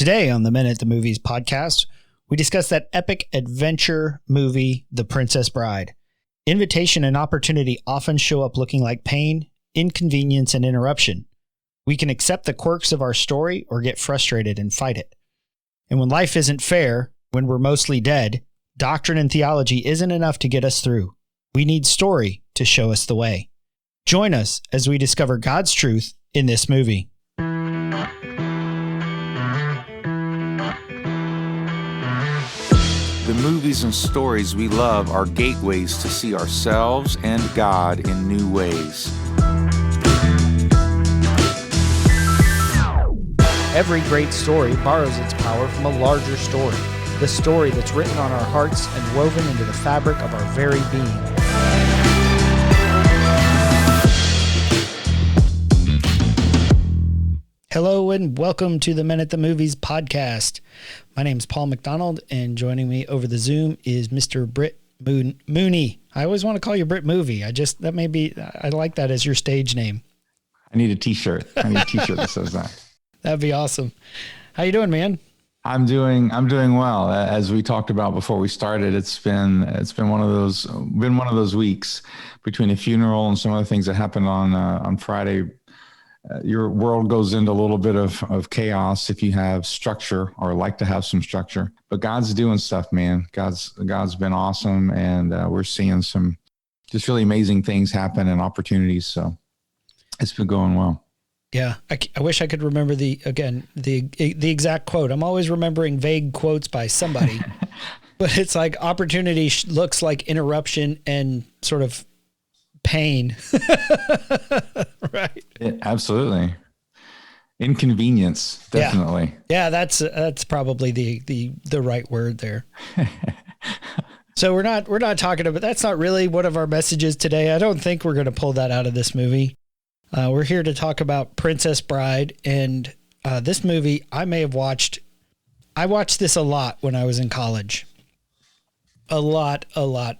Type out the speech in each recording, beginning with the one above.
Today on the Men at the Movies podcast, we discuss that epic adventure movie, The Princess Bride. Invitation and opportunity often show up looking like pain, inconvenience, and interruption. We can accept the quirks of our story or get frustrated and fight it. And when life isn't fair, when we're mostly dead, doctrine and theology isn't enough to get us through. We need story to show us the way. Join us as we discover God's truth in this movie. The movies and stories we love are gateways to see ourselves and God in new ways. Every great story borrows its power from a larger story, the story that's written on our hearts and woven into the fabric of our very being. Hello and welcome to the Men at the Movies podcast. My name is Paul McDonald, and joining me over the Zoom is Mr. Britt Mooney. I always want to call you Britt Movie. I like that as your stage name. I need a t-shirt. That says that. That'd be awesome. How you doing, man? I'm doing well. As we talked about before we started, it's been one of those weeks between a funeral and some other things that happened on Friday. Your world goes into a little bit of chaos if you have structure or like to have some structure. But God's doing stuff, man. God's been awesome, and we're seeing some just really amazing things happen and opportunities. So it's been going well. Yeah, I wish I could remember the exact quote. I'm always remembering vague quotes by somebody, but it's like opportunity looks like interruption and sort of pain. Right. Yeah, absolutely. Inconvenience, definitely. Yeah, that's probably the right word there. So we're not talking about, that's not really one of our messages today. I don't think we're going to pull that out of this movie. We're here to talk about Princess Bride, and this movie I watched this a lot when I was in college. A lot,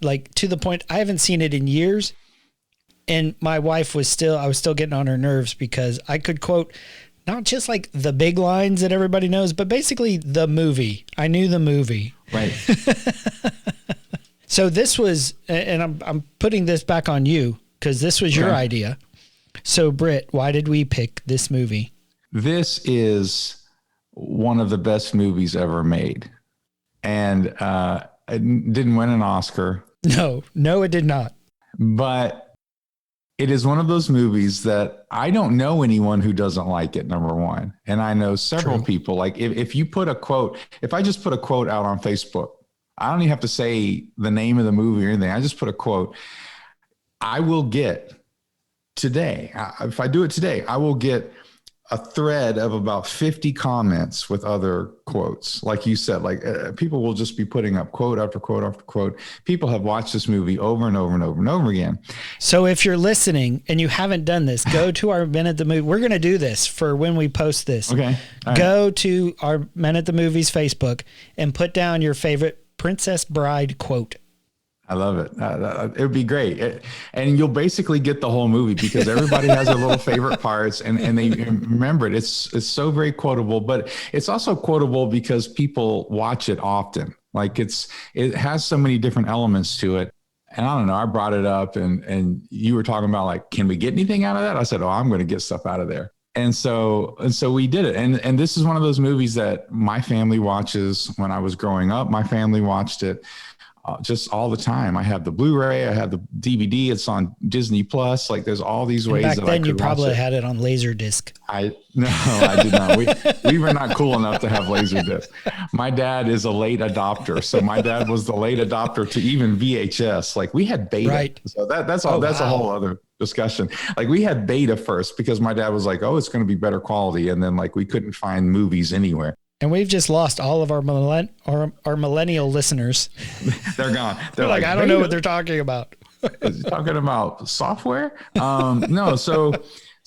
like to the point I haven't seen it in years. And my wife I was still getting on her nerves because I could quote not just like the big lines that everybody knows, but basically the movie. I knew the movie. Right. So this was, and I'm putting this back on you because this was your idea. So Britt, why did we pick this movie? This is one of the best movies ever made. And it didn't win an Oscar. No, it did not. But it is one of those movies that I don't know anyone who doesn't like it, number one. And I know several people, like if you put a quote, if I just put a quote out on Facebook, I don't even have to say the name of the movie or anything. I just put a quote. I will get today, if I do it today, I will get a thread of about 50 comments with other quotes. Like you said, people will just be putting up quote after quote after quote. People have watched this movie over and over and over and over again. So if you're listening and you haven't done this, go to our Men at the Movie. We're going to do this for when we post this. Okay. Go to our Men at the Movies Facebook and put down your favorite Princess Bride quote. I love it. It would be great. And you'll basically get the whole movie because everybody has their little favorite parts and they remember it. It's so very quotable, but it's also quotable because people watch it often. Like it has so many different elements to it. And I don't know, I brought it up and you were talking about like, can we get anything out of that? I said, I'm going to get stuff out of there. And so we did it. And this is one of those movies that my family watches. When I was growing up, my family watched it. Just all the time. I have the Blu-ray, I have the DVD. It's on Disney Plus. Like there's all these ways. Back that then, I could you probably watch it. had it on Laserdisc. No, I did not. We were not cool enough to have Laserdisc. My dad is a late adopter, so my dad was the late adopter to even VHS. Like we had Beta, right. So that's all. That's a whole other discussion. Like we had Beta first because my dad was like, "Oh, it's going to be better quality," and then like we couldn't find movies anywhere. And we've just lost all of our millennial listeners. They're gone. They're like, I don't know what they're talking about. Talking about software? No. So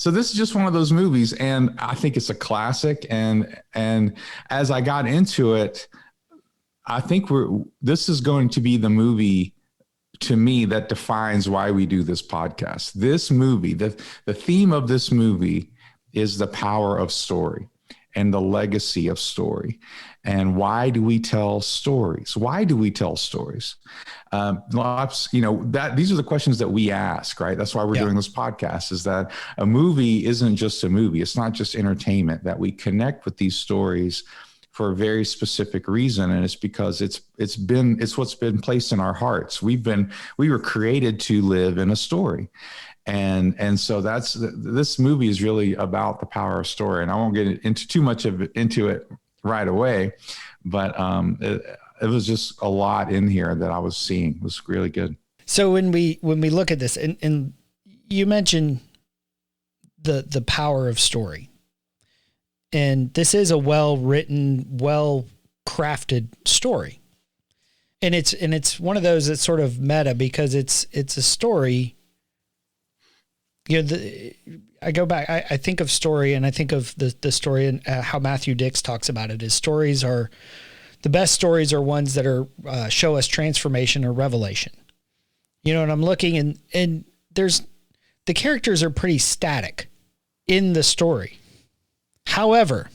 this is just one of those movies, and I think it's a classic. And as I got into it, I think this is going to be the movie to me that defines why we do this podcast. This movie, the theme of this movie is the power of story. and the legacy of story. And why do we tell stories? Why do we tell stories? These are the questions that we ask, right? That's why we're doing this podcast, is that a movie isn't just a movie. It's not just entertainment, that we connect with these stories for a very specific reason. And it's because it's what's been placed in our hearts. We were created to live in a story. And so this movie is really about the power of story. And I won't get into too much into it right away, but it was just a lot in here that I was seeing. It was really good. So when we look at this, and you mentioned the power of story, and this is a well-written, well-crafted story, and it's one of those that's sort of meta, because it's a story. I go back, I think of story, and I think of the story, and how Matthew Dix talks about it, is stories are, the best stories are ones that are show us transformation or revelation. And I'm looking, and there's, the characters are pretty static in the story. However,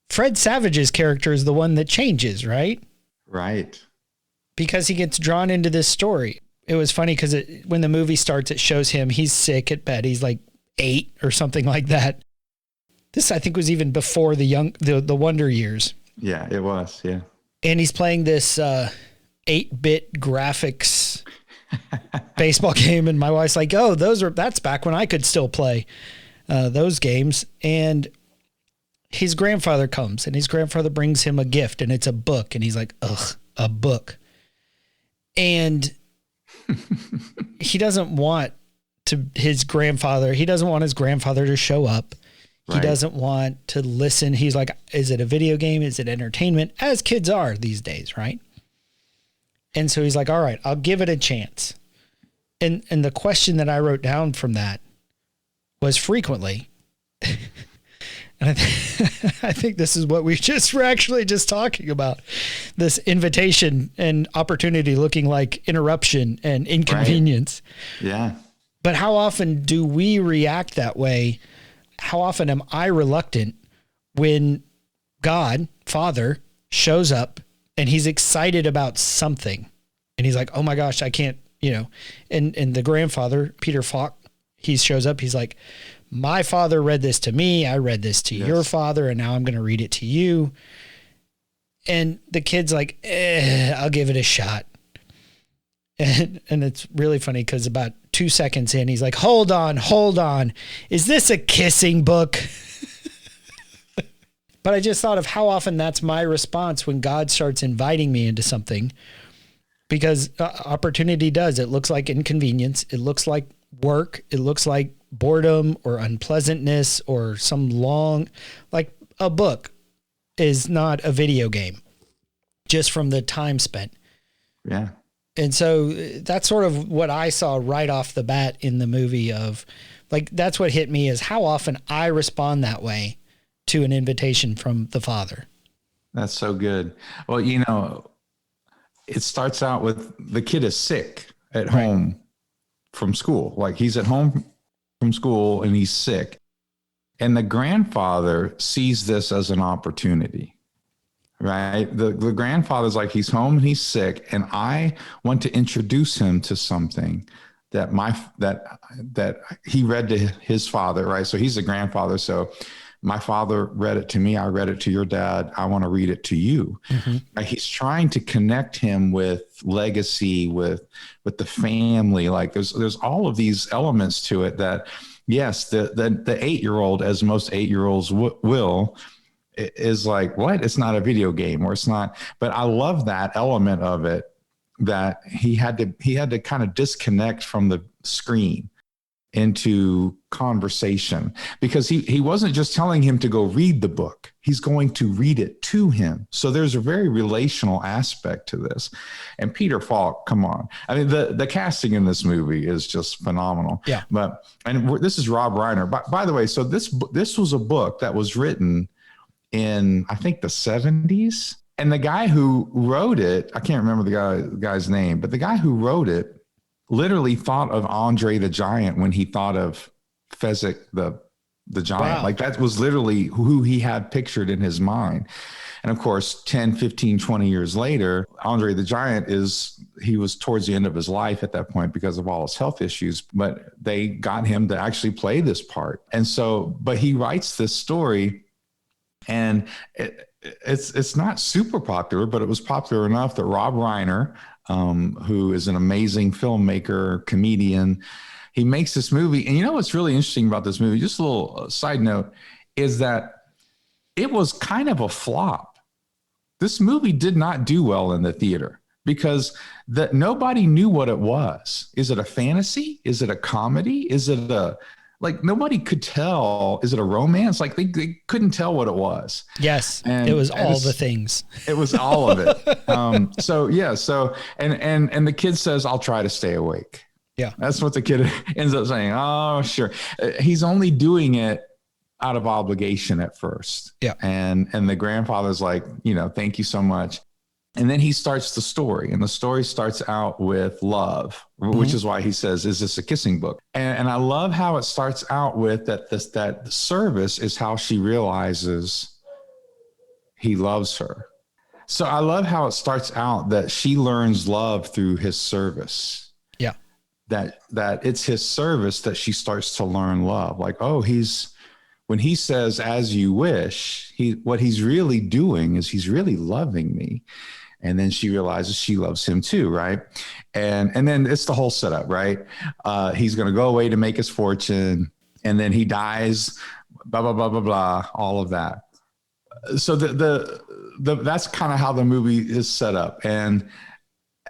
Fred Savage's character is the one that changes, right? Right. Because he gets drawn into this story. It was funny because when the movie starts, it shows him, he's sick at bed. He's like 8 or something like that. This, I think, was even before the Wonder Years. Yeah, it was. Yeah. And he's playing this 8-bit graphics baseball game. And my wife's like, oh, that's back when I could still play those games. And his grandfather comes, and his grandfather brings him a gift, and it's a book. And he's like, ugh, a book. And he doesn't want his grandfather to show up. Right. He doesn't want to listen. He's like, is it a video game? Is it entertainment? As kids are these days, right? And so he's like, all right, I'll give it a chance. And the question that I wrote down from that was frequently, and I think this is what we're actually just talking about, this invitation and opportunity looking like interruption and inconvenience. Right. Yeah. But how often do we react that way? How often am I reluctant when God, Father, shows up and he's excited about something, and he's like, oh my gosh, I can't, and the grandfather, Peter Falk, he shows up. He's like, my father read this to me. I read this to your father, and now I'm going to read it to you. And the kid's like, I'll give it a shot. And it's really funny because about 2 seconds in, he's like, hold on. Is this a kissing book? But I just thought of how often that's my response when God starts inviting me into something, because opportunity does. It looks like inconvenience. It looks like work. It looks like boredom or unpleasantness or some long, like a book is not a video game, just from the time spent. Yeah. And so that's sort of what I saw right off the bat in the movie, of like, that's what hit me, is how often I respond that way to an invitation from the Father. That's so good. Well, it starts out with the kid is sick at home from school. Like, he's at home from school and he's sick. And the grandfather sees this as an opportunity. Right. The grandfather's like, he's home and he's sick, and I want to introduce him to something that he read to his father. Right. So he's the grandfather. So my father read it to me. I read it to your dad. I want to read it to you. Mm-hmm. He's trying to connect him with legacy, with the family. Like, there's all of these elements to it that, yes, the 8-year-old, as most 8-year-olds will, is like, what? It's not a video game, or it's not. But I love that element of it, that he had to kind of disconnect from the screen into conversation, because he wasn't just telling him to go read the book. He's going to read it to him. So there's a very relational aspect to this. And Peter Falk, come on. I mean, the casting in this movie is just phenomenal. Yeah. This is Rob Reiner. By the way, so this was a book that was written in, I think, the 70s. And the guy who wrote it, I can't remember the guy's name, but the guy who wrote it literally thought of Andre the Giant when he thought of Fezzik the giant. Wow. Like that was literally who he had pictured in his mind. And of course, 10, 15, 20 years later, Andre the Giant he was towards the end of his life at that point because of all his health issues, but they got him to actually play this part. And so, but he writes this story, and it's not super popular, but it was popular enough that Rob Reiner, who is an amazing filmmaker, comedian, he makes this movie. And you know what's really interesting about this movie, just a little side note, is that it was kind of a flop. This movie did not do well in the theater because nobody knew what it was. Is it a fantasy? Is it a comedy? Is it nobody could tell. Is it a romance? Like they couldn't tell what it was. Yes. And it was all the things. It was all of it. And the kid says, I'll try to stay awake. Yeah. That's what the kid ends up saying. Oh, sure. He's only doing it out of obligation at first. Yeah. And the grandfather's like, thank you so much. And then he starts the story, and the story starts out with love, which is why he says, is this a kissing book? And I love how it starts out with that service is how she realizes he loves her. So I love how it starts out that she learns love through his service. Yeah. That it's his service that she starts to learn love. Like, when he says, as you wish, what he's really doing is he's really loving me. And then she realizes she loves him too, right? And then it's the whole setup, right? He's going to go away to make his fortune, and then he dies, blah, blah, blah, blah, blah, all of that. So that's kind of how the movie is set up. And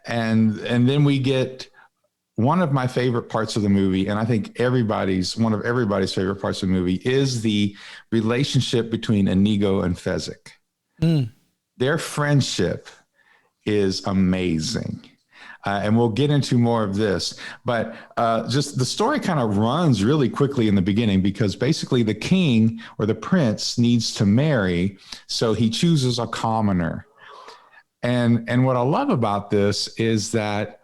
then we get one of my favorite parts of the movie, and I think one of everybody's favorite parts of the movie, is the relationship between Inigo and Fezzik. Their friendship is amazing. And we'll get into more of this, but just the story kind of runs really quickly in the beginning because basically the king or the prince needs to marry, so he chooses a commoner. And what I love about this is that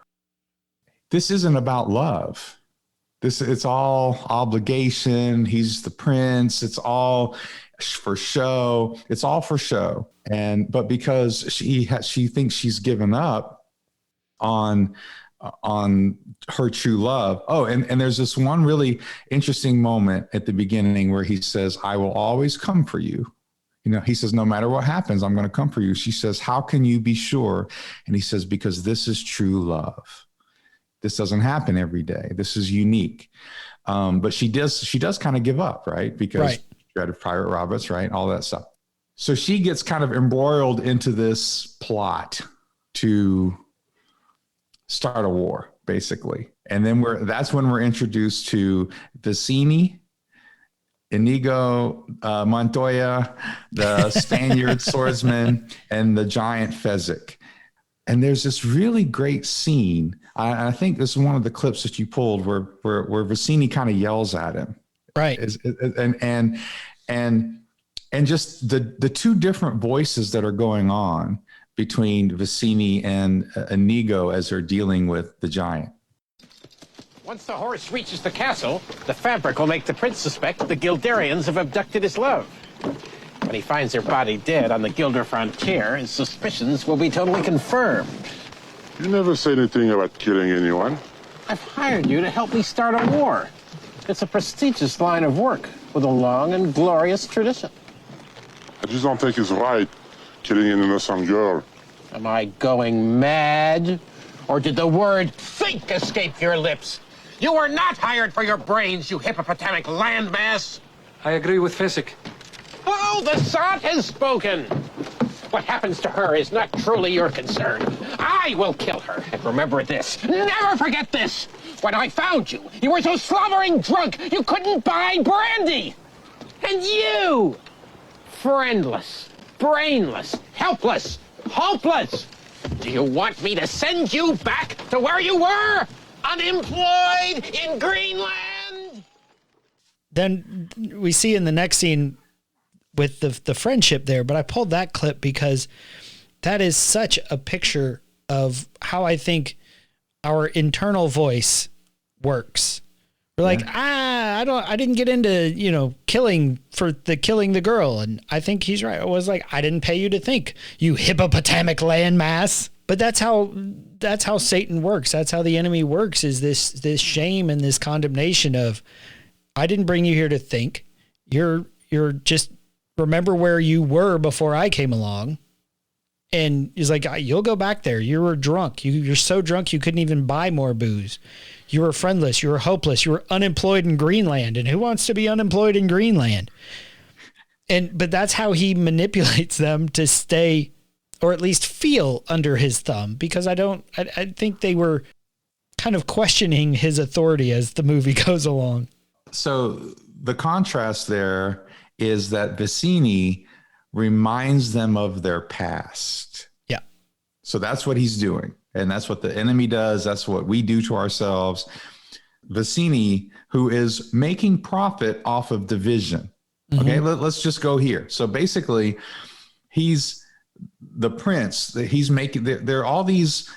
this isn't about love. It's all obligation. He's the prince. It's all for show. It's all for show. But because she thinks she's given up on her true love. Oh, and there's this one really interesting moment at the beginning where he says, I will always come for you. He says, no matter what happens, I'm going to come for you. She says, how can you be sure? And he says, because this is true love. This doesn't happen every day. This is unique. But she does kind of give up, right? Because she had Private Roberts, right? All that stuff. So she gets kind of embroiled into this plot to start a war, basically. And then that's when we're introduced to Vicini, Inigo Montoya, the Spaniard swordsman, and the giant Fezzik. And there's this really great scene. I think this is one of the clips that you pulled where Vicini kind of yells at him. Right. And just the two different voices that are going on between Vicini and Inigo as they're dealing with the giant. Once the horse reaches the castle, the fabric will make the prince suspect the Guildarians have abducted his love. When he finds their body dead on the Guilder frontier, his suspicions will be totally confirmed. You never say anything about killing anyone. I've hired you to help me start a war. It's a prestigious line of work with a long and glorious tradition. I just don't think it's right, killing an innocent girl. Am I going mad? Or did the word think escape your lips? You were not hired for your brains, you hippopotamic landmass! I agree with Fezzik. Oh, the sot has spoken! What happens to her is not truly your concern. I will kill her. And remember this. Never forget this! When I found you, you were so slobbering drunk you couldn't buy brandy! And you! Friendless, brainless, helpless, hopeless! Do you want me to send you back to where you were? Unemployed in Greenland? Then we see in the next scene with the friendship there, but I pulled that clip because that is such a picture of how I think our internal voice works. We're like, I didn't get into, killing the girl. And I think he's right. It was like, I didn't pay you to think, you hippopotamic landmass. But that's how Satan works. That's how the enemy works, is this shame and this condemnation of, I didn't bring you here to think. You're just, remember where you were before I came along. And he's like, you'll go back there. You were drunk. You're so drunk you couldn't even buy more booze. You were friendless. You were hopeless. You were unemployed in Greenland. And who wants to be unemployed in Greenland? But that's how he manipulates them to stay, or at least feel, under his thumb. Because I think they were kind of questioning his authority as the movie goes along. So the contrast there is that Vicini reminds them of their past. Yeah. So that's what he's doing. And that's what the enemy does. That's what we do to ourselves. Vicini, who is making profit off of division. Okay, let's just go here. So basically, he's the prince. He's making, there are all these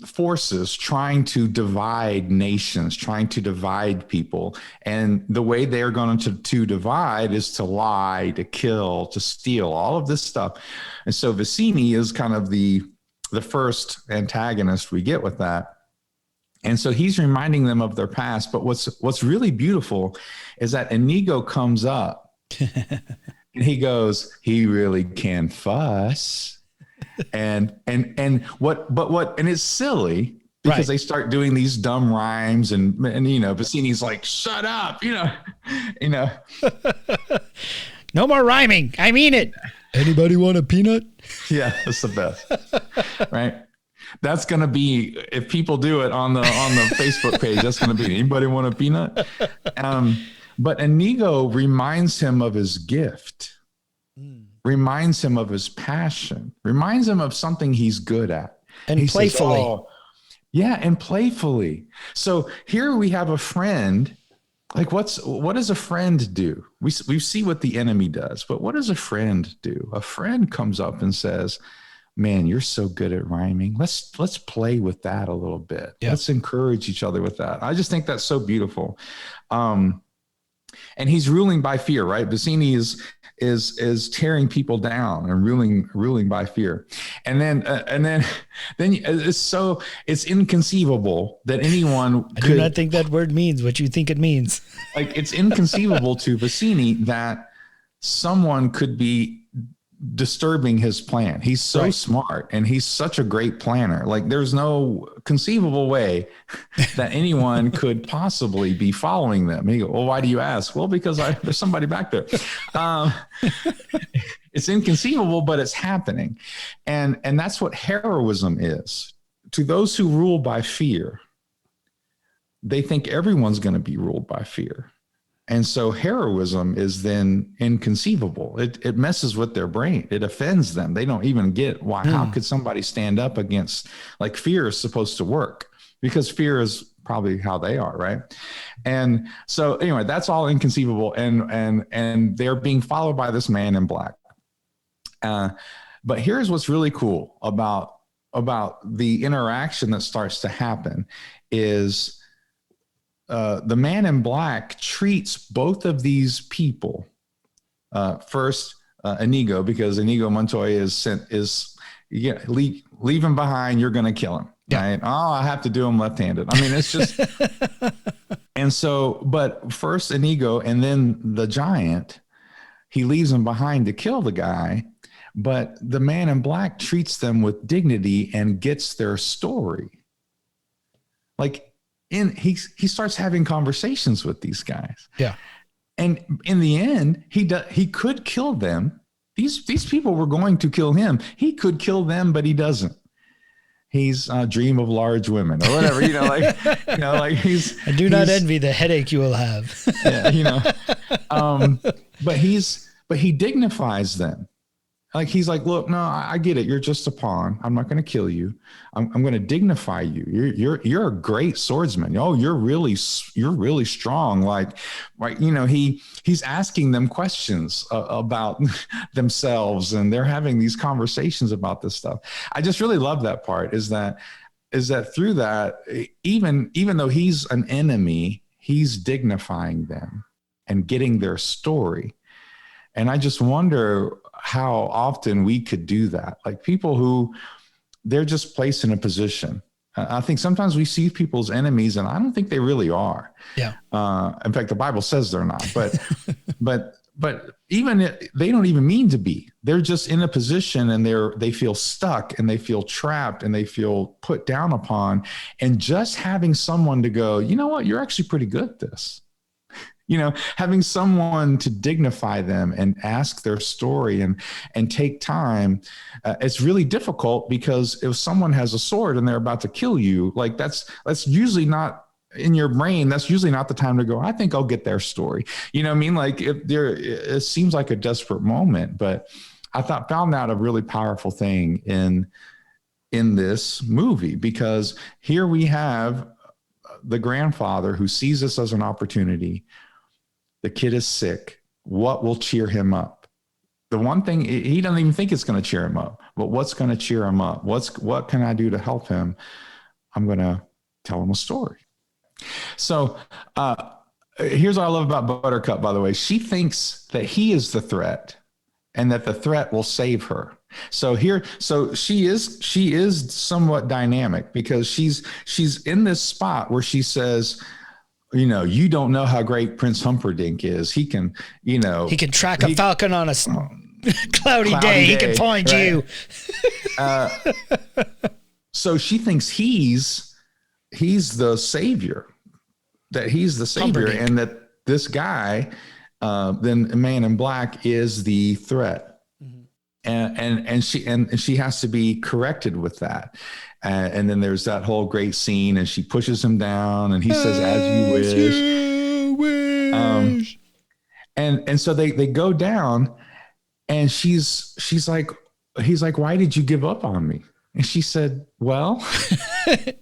forces trying to divide nations, trying to divide people. And the way they're going to divide is to lie, to kill, to steal, all of this stuff. And so Vicini is kind of the first antagonist we get with that. And so he's reminding them of their past. But what's really beautiful is that Inigo comes up and he goes, he really can fuss. And it's silly because they start doing these dumb rhymes and Vicini's like, shut up, no more rhyming. I mean it. Anybody want a peanut? Yeah, that's the best. Right. That's going to be, if people do it on the Facebook page, that's going to be, anybody want a peanut? But Inigo reminds him of his gift, reminds him of his passion, reminds him of something he's good at. And he playfully. Says, and playfully. So here we have a friend. Like what does a friend do? We see what the enemy does, but what does a friend do? A friend comes up and says, man, you're so good at rhyming. Let's play with that a little bit. Yep. Let's encourage each other with that. I just think that's so beautiful. And he's ruling by fear, right? Vicini is tearing people down and ruling by fear. And then it's inconceivable that anyone I do not think that word means what you think it means. Like, it's inconceivable to Vicini that someone could be disturbing his plan. He's so smart and he's such a great planner. Like, there's no conceivable way that anyone could possibly be following them. And he goes, well, why do you ask? Well, because there's somebody back there. It's inconceivable, but it's happening. And that's what heroism is. To those who rule by fear, they think everyone's going to be ruled by fear. And so heroism is then inconceivable. It messes with their brain. It offends them. They don't even get why. How could somebody stand up against, like, fear is supposed to work, because fear is probably how they are, right? And so anyway, that's all inconceivable. And they're being followed by this man in black. But here's what's really cool about the interaction that starts to happen is the man in black treats both of these people. First, Inigo, because Inigo Montoya leave him behind. You're going to kill him. Yeah. Right? Oh, I have to do him left-handed. I mean, it's just, and so, but first Inigo and then the giant, he leaves him behind to kill the guy. But the man in black treats them with dignity and gets their story. Like, he starts having conversations with these guys. Yeah. And in the end, he could kill them. These people were going to kill him. He could kill them, but he doesn't. He's a dream of large women or whatever, like he's. I do not envy the headache you will have. But he dignifies them. Like, he's like, look, no, I get it. You're just a pawn. I'm not going to kill you. I'm going to dignify you. You're a great swordsman. Oh, you're really strong. Like, right. He's asking them questions about themselves, and they're having these conversations about this stuff. I just really love that part is that through that, even though he's an enemy, he's dignifying them and getting their story. And I just wonder how often we could do that. Like people who they're just placed in a position. I think sometimes we see people's enemies, and I don't think they really are. Yeah. In fact, the Bible says they're not, but even they don't even mean to be. They're just in a position, and they feel stuck, and they feel trapped, and they feel put down upon. And just having someone to go, you know what, you're actually pretty good at this. Having someone to dignify them and ask their story and take time, it's really difficult, because if someone has a sword and they're about to kill you, like that's usually not in your brain. That's usually not the time to go, I think I'll get their story. You know what I mean? Like it seems like a desperate moment, but I found that a really powerful thing in this movie, because here we have the grandfather who sees this as an opportunity. The kid is sick. What will cheer him up? The one thing, he doesn't even think it's going to cheer him up, but what's going to cheer him up? What can I do to help him? I'm going to tell him a story. So here's what I love about Buttercup, by the way. She thinks that he is the threat and that the threat will save her. So she is somewhat dynamic, because she's in this spot where she says, you don't know how great Prince Humperdinck is. He can, he can track a falcon on a cloudy day. He can find you. So she thinks he's the savior, that he's the savior, Humperdinck. and that this guy, then Man in Black, is the threat. Mm-hmm. And she has to be corrected with that. And then there's that whole great scene, and she pushes him down, and he says, "As you wish." And so they go down, and he's like, "Why did you give up on me?" And she said, "Well,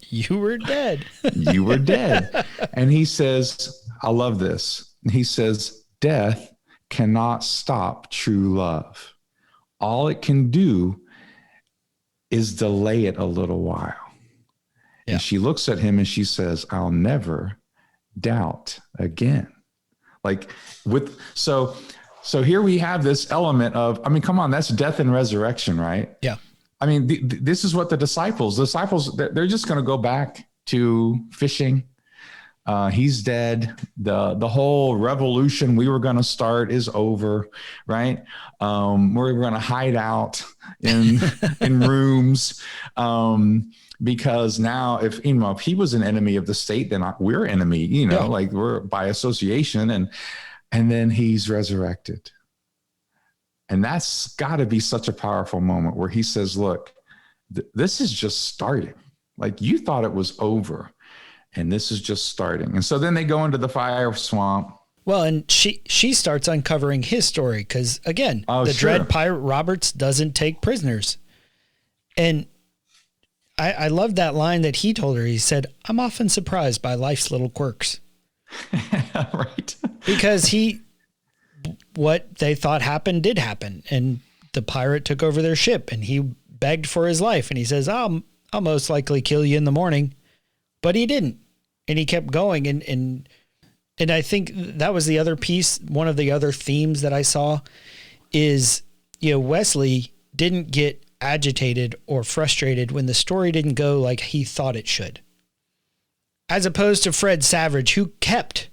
you were dead." You were dead. And he says, I love this. He says, "Death cannot stop true love. All it can do is delay it a little while." Yeah. And she looks at him and she says, "I'll never doubt again." So here we have this element of, come on, that's death and resurrection, right? Yeah. This is what the disciples, they're just going to go back to fishing. He's dead. The whole revolution we were going to start is over, right? We're going to hide out in rooms, because now if he was an enemy of the state, then we're enemy, like we're by association, and then he's resurrected. And that's got to be such a powerful moment where he says, look, this is just starting. Like, you thought it was over, and this is just starting. And so then they go into the fire swamp. Well, and she starts uncovering his story, because, again, dread pirate Roberts doesn't take prisoners. And I love that line that he told her. He said, "I'm often surprised by life's little quirks." Right. Because what they thought happened did happen, and the pirate took over their ship, and he begged for his life, and he says, I'll most likely kill you in the morning, but he didn't, and he kept going. And I think that was the other piece. One of the other themes that I saw is, Wesley didn't get agitated or frustrated when the story didn't go like he thought it should, as opposed to Fred Savage, who kept,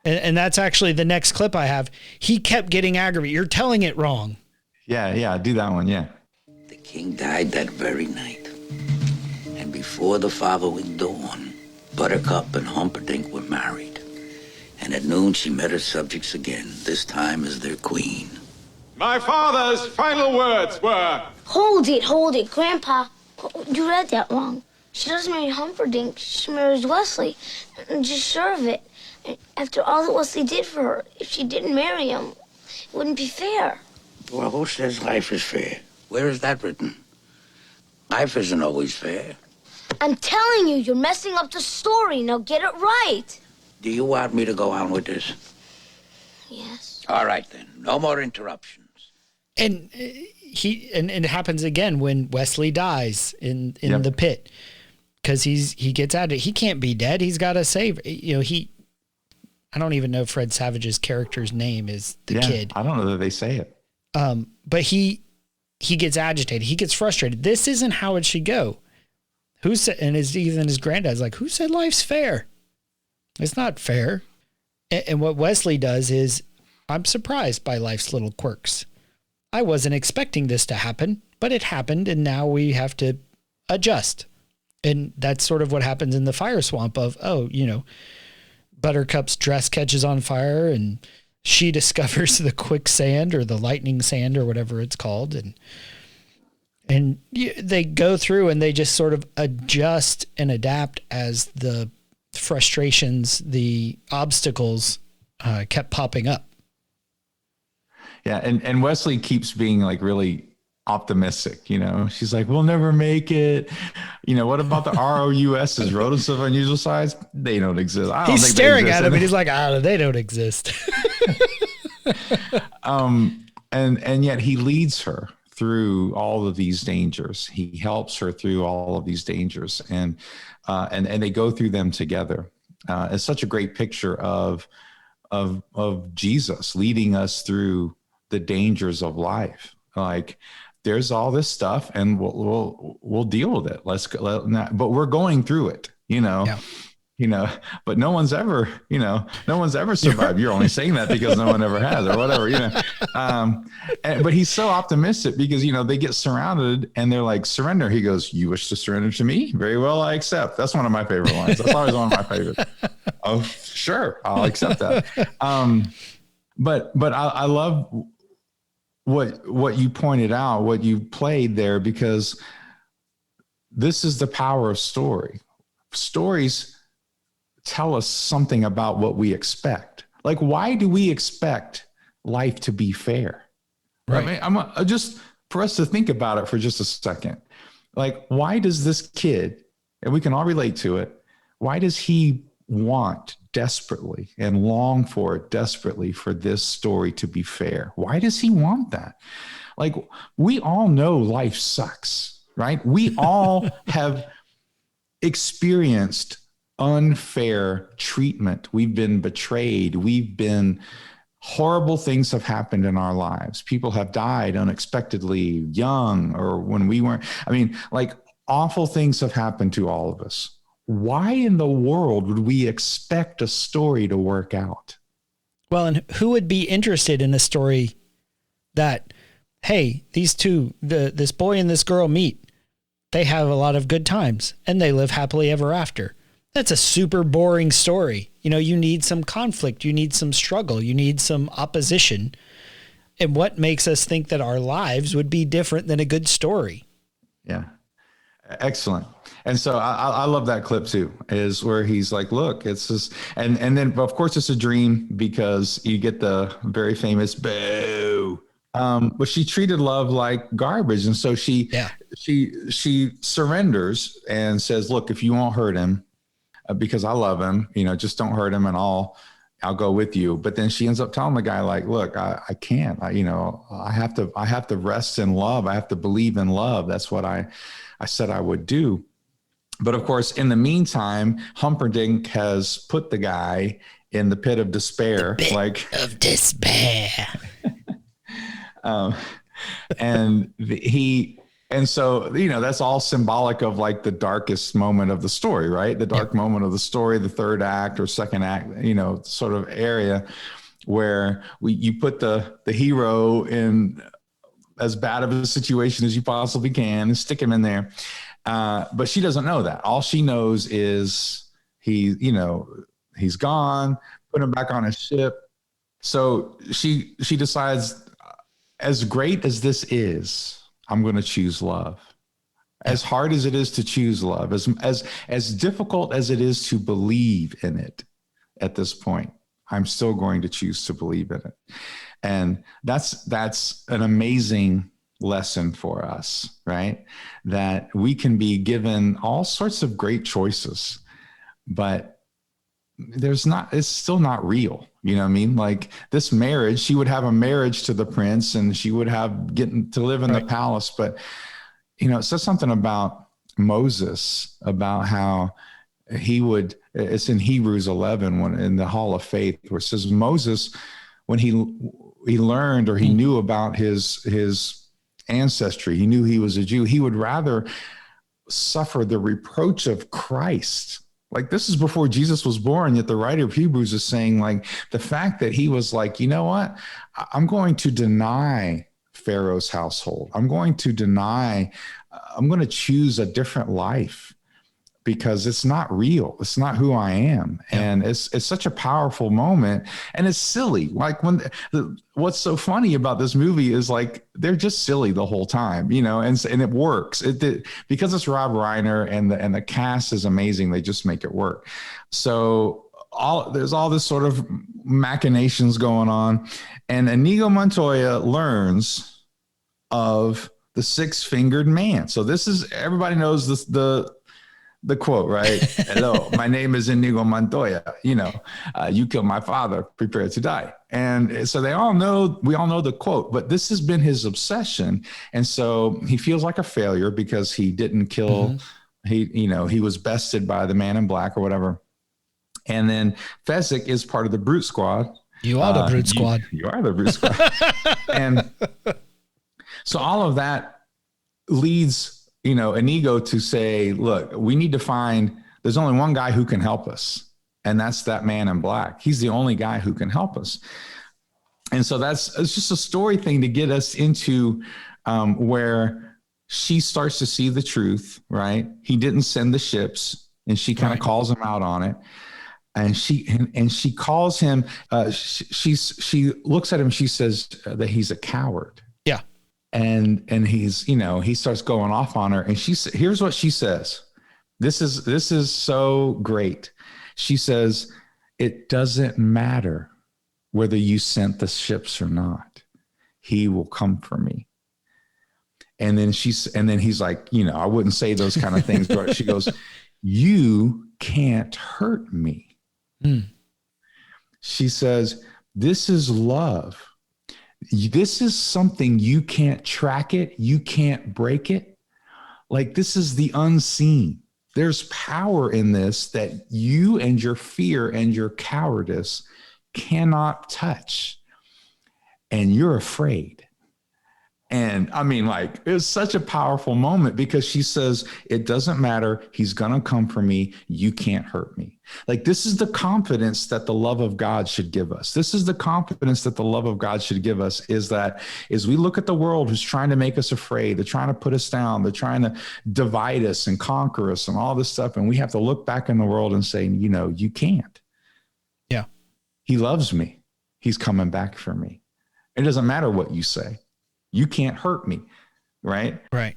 and that's actually the next clip I have. He kept getting aggravated. You're telling it wrong. Yeah. Do that one. Yeah. The king died that very night. And before the following dawn, Buttercup and Humperdinck were married. And at noon she met her subjects again, this time as their queen. My father's final words were... Hold it, Grandpa. You read that wrong. She doesn't marry Humperdinck, she marries Wesley. And just sure of it. After all that Wesley did for her, if she didn't marry him, it wouldn't be fair. Well, who says life is fair? Where is that written? Life isn't always fair. I'm telling you, you're messing up the story. Now get it right. Do you want me to go on with this? Yes. All right, then. No more interruptions. And and it happens again when Wesley dies in the pit, because he gets out of it. He can't be dead. He's got to save. I don't even know Fred Savage's character's name is the kid. I don't know that they say it. But he gets agitated. He gets frustrated. This isn't how it should go. Even his granddad's like, who said life's fair? It's not fair. And what Wesley does is, I'm surprised by life's little quirks. I wasn't expecting this to happen, but it happened, and now we have to adjust. And that's sort of what happens in the fire swamp of, Buttercup's dress catches on fire, and she discovers the quicksand or the lightning sand or whatever it's called. And they go through and they just sort of adjust and adapt as the frustrations, the obstacles kept popping up. Yeah. And Wesley keeps being like really optimistic. She's like, we'll never make it. What about the ROUSs, rodents of unusual size? They don't exist. He's staring at him and he's like, they don't exist. And yet he leads her through all of these dangers. He helps her through all of these dangers, and they go through them together. It's such a great picture of Jesus leading us through the dangers of life. Like, there's all this stuff, and we'll deal with it. But we're going through it, but no one's ever survived. You're only saying that because no one ever has, or whatever, but he's so optimistic because, they get surrounded and they're like, surrender. He goes, you wish to surrender to me? Very well, I accept. That's one of my favorite lines. That's always one of my favorites. Oh, sure. I'll accept that. But I love what you pointed out, what you played there, because this is the power of story. Stories tell us something about what we expect. Like, why do we expect life to be fair? Right. I mean, just for us to think about it for just a second. Like, why does this kid, and we can all relate to it, why does he want desperately and long for it desperately for this story to be fair? Why does he want that? Like, we all know life sucks, right? We all have experienced unfair treatment. We've been betrayed. Horrible things have happened in our lives. People have died unexpectedly young, or when we weren't. Awful things have happened to all of us. Why in the world would we expect a story to work out? Well, and who would be interested in a story that, hey, these two, this boy and this girl meet, they have a lot of good times and they live happily ever after? That's a super boring story. You need some conflict, you need some struggle, you need some opposition. And what makes us think that our lives would be different than a good story? Yeah. Excellent. And so I love that clip too, is where he's like, look, it's just, and then of course it's a dream because you get the very famous boo. But she treated love like garbage. And so she surrenders and says, look, if you won't hurt him, because I love him, just don't hurt him and I'll go with you. But then she ends up telling the guy, like, look, I can't, I have to rest in love. I have to believe in love. That's what I said I would do. But of course, in the meantime, Humperdinck has put the guy in the pit of despair. Of despair. And so, that's all symbolic of like the darkest moment of the story, right? The dark moment of the story, the third act or second act, sort of area where you put the hero in as bad of a situation as you possibly can and stick him in there. But she doesn't know that. All she knows is he's gone, put him back on his ship. So she decides, as great as this is, I'm going to choose love. As hard as it is to choose love, as difficult as it is to believe in it at this point, I'm still going to choose to believe in it. And that's an amazing lesson for us, right? That we can be given all sorts of great choices, but it's still not real. You know what I mean? Like this marriage, she would have a marriage to the prince and she would have getting to live in the palace. But, it says something about Moses, about how he would, It's in Hebrews 11, when in the Hall of Faith, where it says Moses, when he learned, or he knew about his ancestry, he knew he was a Jew, he would rather suffer the reproach of Christ. Like, this is before Jesus was born, yet the writer of Hebrews is saying, like, the fact that he was like, you know what, I'm going to deny Pharaoh's household. I'm going to choose a different life, because it's not real. It's not who I am. Yeah. And it's such a powerful moment, and it's silly. Like, what's so funny about this movie is, like, they're just silly the whole time, you know, and it works. Because it's Rob Reiner and the cast is amazing. They just make it work. So there's all this sort of machinations going on, and Inigo Montoya learns of the six-fingered man. So this is, everybody knows this, the quote, right? Hello, my name is Inigo Montoya. You know, you killed my father, prepare to die. And so we all know the quote, but this has been his obsession. And so he feels like a failure because he didn't kill, he was bested by the man in black or whatever. And then Fezzik is part of the Brute Squad. You are the Brute Squad. You are the Brute Squad. And so all of that leads, Inigo to say, look, we need to find, there's only one guy who can help us. And that's that man in black. He's the only guy who can help us. And so it's just a story thing to get us into where she starts to see the truth, right? He didn't send the ships, and she kind of calls him out on it. And she calls him, she looks at him, she says that he's a coward. Yeah. And he's, he starts going off on her, and here's what she says. This is so great. She says, it doesn't matter whether you sent the ships or not. He will come for me. And then he's like, I wouldn't say those kind of things, but she goes, you can't hurt me. She says, this is love. This is something you can't track it. You can't break it. Like, this is the unseen. There's power in this that you and your fear and your cowardice cannot touch. And you're afraid. And I mean, like, it was such a powerful moment, because she says, it doesn't matter. He's going to come for me. You can't hurt me. Like, this is the confidence that the love of God should give us. This is the confidence that the love of God should give us, is that as we look at the world who's trying to make us afraid, they're trying to put us down, they're trying to divide us and conquer us and all this stuff. And we have to look back in the world and say, you can't. Yeah. He loves me. He's coming back for me. It doesn't matter what you say. You can't hurt me, right? Right.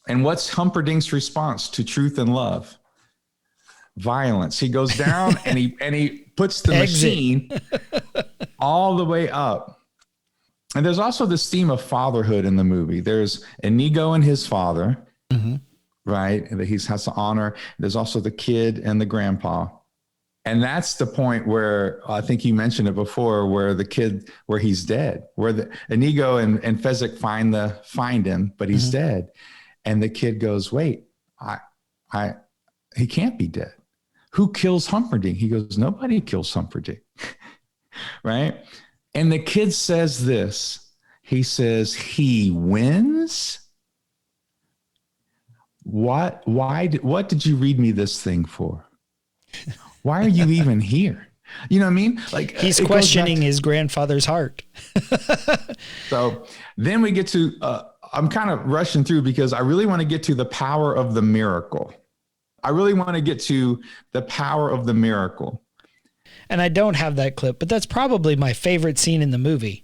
And what's Humperdinck's response to truth and love? Violence. He goes down and he puts the machine all the way up. And there's also this theme of fatherhood in the movie. There's Inigo and his father, right? That he has to honor. There's also the kid and the grandpa. And that's the point where, I think you mentioned it before, where he's dead, where the Inigo and Fezzik find him, but he's dead. And the kid goes, wait, he can't be dead. Who kills Humperdinck? He goes, nobody kills Humperdinck. Right. And the kid says this, he says, he wins. What did you read me this thing for? Why are you even here? You know what I mean? Like, he's questioning his grandfather's heart. So then we get to, I'm kind of rushing through because I really want to get to the power of the miracle. I really want to get to the power of the miracle. And I don't have that clip, but that's probably my favorite scene in the movie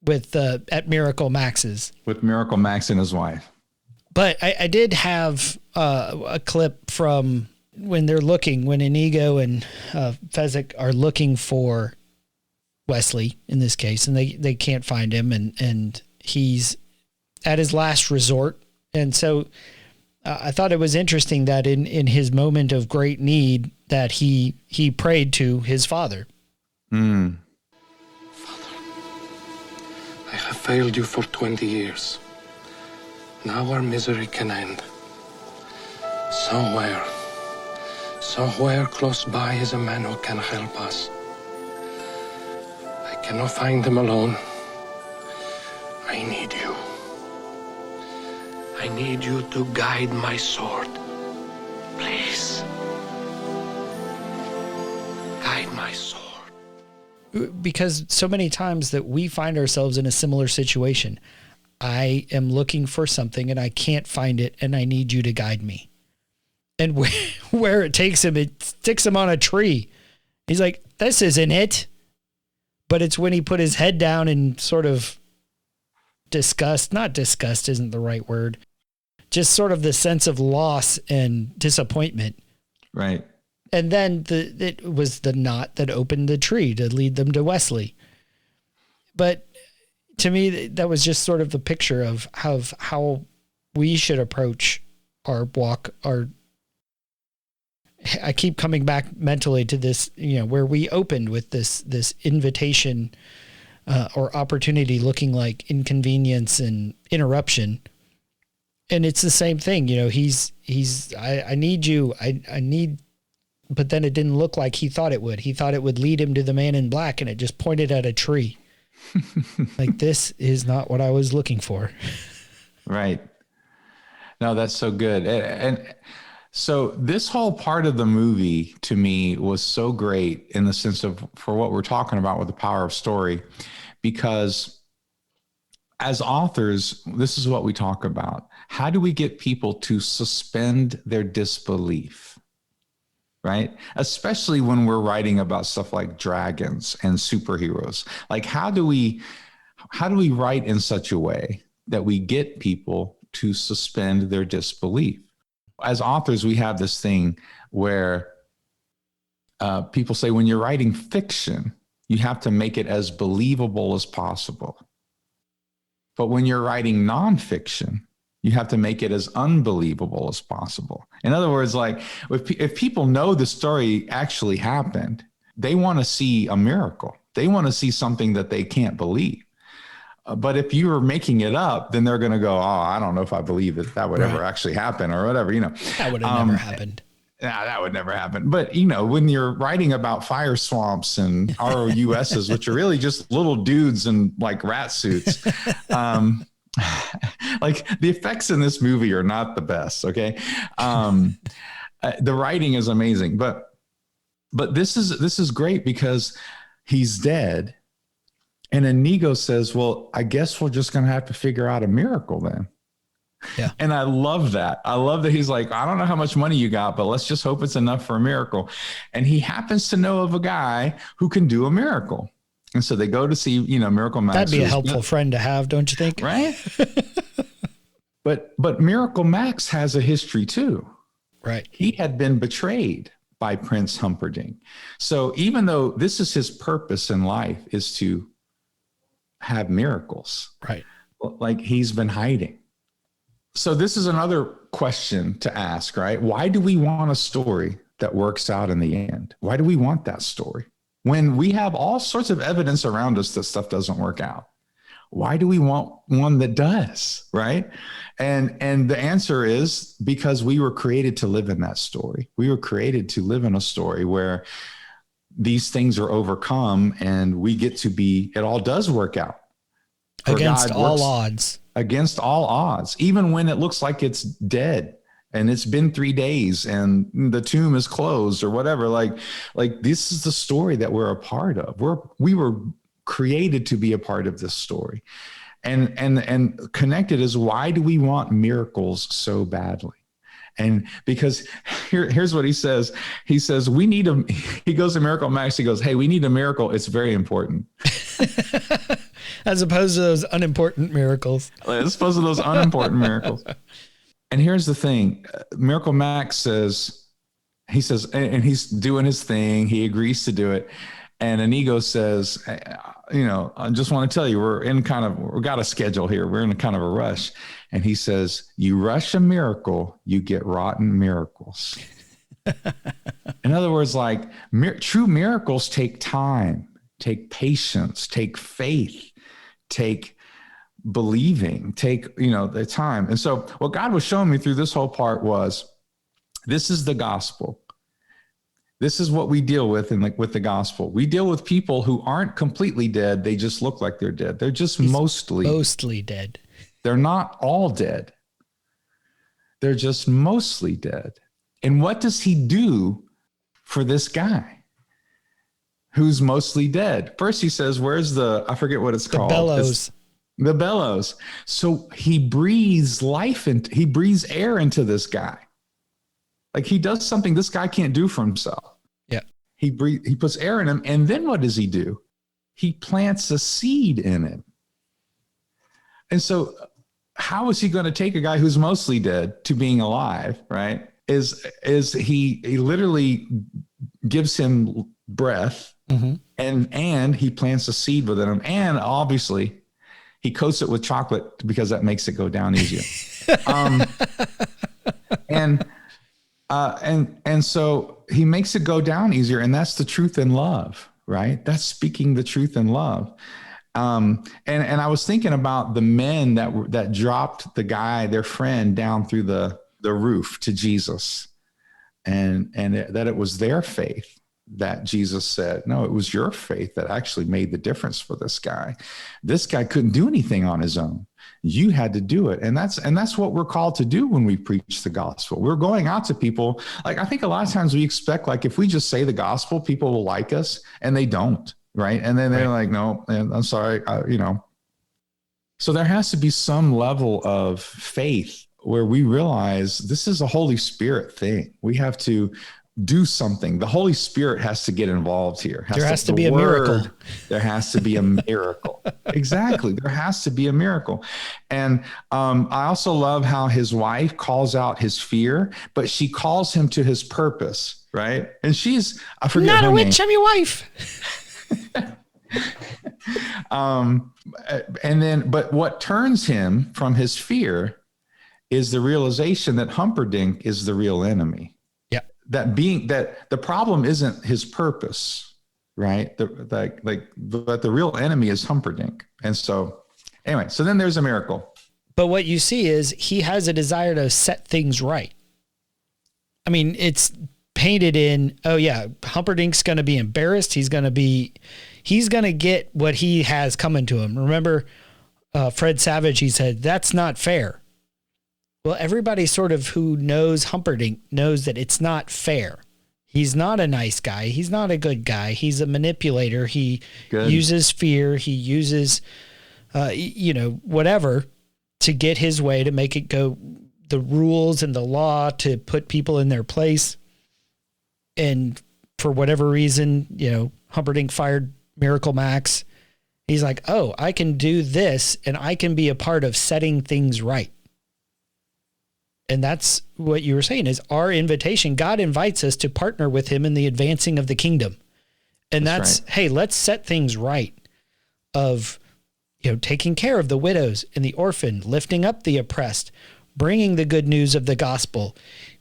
with at Miracle Max's. With Miracle Max and his wife. But I did have a clip from when Inigo and Fezzik are looking for Wesley in this case, and they can't find him, and he's at his last resort. And so I thought it was interesting that in his moment of great need that he prayed to his father. Father, I have failed you for 20 years. Somewhere close by is a man who can help us. I cannot find him alone. I need you. I need you to guide my sword. Please. Guide my sword. Because so many times that we find ourselves in a similar situation. I am looking for something and I can't find it, and I need you to guide me. And where it takes him, it sticks him on a tree. He's like, this isn't it. But it's when he put his head down and sort of not disgust isn't the right word, just sort of the sense of loss and disappointment. Right. And then it was the knot that opened the tree to lead them to Wesley. But to me, that was just sort of the picture of how we should approach our walk. I keep coming back mentally to this, where we opened with this invitation or opportunity looking like inconvenience and interruption. And it's the same thing, I need you. I need, but then it didn't look like he thought it would. He thought it would lead him to the man in black, and it just pointed at a tree. Like, this is not what I was looking for. Right. No, that's so good. And so this whole part of the movie to me was so great in the sense of, for what we're talking about with the power of story, because as authors, this is what we talk about. How do we get people to suspend their disbelief? Right? Especially when we're writing about stuff like dragons and superheroes. Like, how do we write in such a way that we get people to suspend their disbelief? As authors, we have this thing where people say, when you're writing fiction, you have to make it as believable as possible. But when you're writing nonfiction, you have to make it as unbelievable as possible. In other words, like, if people know the story actually happened, they want to see a miracle. They want to see something that they can't believe. But if you are making it up, then they're going to go, oh, I don't know if I believe that would ever actually happen or whatever, That would have never happened. Yeah, that would never happen. But, when you're writing about fire swamps and ROUSs, which are really just little dudes in like rat suits, like, the effects in this movie are not the best. Okay. The writing is amazing, but this is great because he's dead. And Inigo says, well, I guess we're just going to have to figure out a miracle then. Yeah. And I love that. I love that he's like, I don't know how much money you got, but let's just hope it's enough for a miracle. And he happens to know of a guy who can do a miracle. And so they go to see, Miracle Max. That'd be a helpful friend to have, don't you think? Right. But Miracle Max has a history too. Right. He had been betrayed by Prince Humperdinck. So even though this is his purpose in life, is to have miracles. Right. Like, he's been hiding. So this is another question to ask, right? Why do we want a story that works out in the end? Why do we want that story? When we have all sorts of evidence around us that stuff doesn't work out, why do we want one that does, right? And the answer is because we were created to live in that story. We were created to live in a story where these things are overcome and we get to be, it all does work out. Against all odds. Against all odds, even when it looks like it's dead. And it's been 3 days and the tomb is closed or whatever. Like this is the story that we're a part of. We were created to be a part of this story. And connected is, why do we want miracles so badly? And because here's what he says. He says, he goes to Miracle Max. He goes, hey, we need a miracle. It's very important. As opposed to those unimportant miracles. As opposed to those unimportant miracles. And here's the thing. Miracle Max says, and he's doing his thing. He agrees to do it. And Inigo says, I just want to tell you, we got a schedule here. We're in kind of a rush. And he says, you rush a miracle, you get rotten miracles. In other words, like, true miracles take time, take patience, take faith, take believing, take, the time. And so what God was showing me through this whole part was, this is the gospel. This is what we deal with with the gospel. We deal with people who aren't completely dead. They just look like they're dead. They're just mostly dead. They're not all dead. They're just mostly dead. And what does he do for this guy who's mostly dead? First he says, where's I forget what it's called. Bellows. The bellows. So he breathes he breathes air into this guy. Like he does something this guy can't do for himself. Yeah. He puts air in him. And then what does he do? He plants a seed in him. And so how is he going to take a guy who's mostly dead to being alive, right? Is he literally gives him breath, and he plants a seed within him. And obviously he coats it with chocolate because that makes it go down easier. And so he makes it go down easier. And that's the truth in love, right? That's speaking the truth in love. And I was thinking about the men that dropped their friend down through the roof to Jesus, and that it was their faith that Jesus said, no, it was your faith that actually made the difference for this guy. This guy couldn't do anything on his own. You had to do it. And that's what we're called to do when we preach the gospel. We're going out to people. Like, I think a lot of times we expect, like, if we just say the gospel, people will like us, and they don't. Right. And then they're like, no, I'm sorry. So there has to be some level of faith where we realize this is a Holy Spirit thing. We have to do something. The Holy Spirit has to get involved here. There has to be a miracle. There has to be a miracle. Exactly. There has to be a miracle. And I also love how his wife calls out his fear, but she calls him to his purpose. Right. And I forget not her a witch. name. I'm your wife. But what turns him from his fear is the realization that Humperdinck is the real enemy. Yeah. That the problem isn't his purpose, right? But the real enemy is Humperdinck. And so anyway, so then there's a miracle. But what you see is he has a desire to set things right. I mean, it's painted in, oh yeah, Humperdinck's going to be embarrassed. He's going to get what he has coming to him. Remember, Fred Savage, he said, that's not fair. Well, everybody sort of who knows Humperdinck knows that it's not fair. He's not a nice guy. He's not a good guy. He's a manipulator. He uses fear. He uses, whatever to get his way, to make it go, the rules and the law to put people in their place. And for whatever reason, Humperdinck fired Miracle Max. He's like, oh, I can do this and I can be a part of setting things right. And that's what you were saying is our invitation. God invites us to partner with him in the advancing of the kingdom. And that's right. Hey, let's set things right of, taking care of the widows and the orphan, lifting up the oppressed, bringing the good news of the gospel.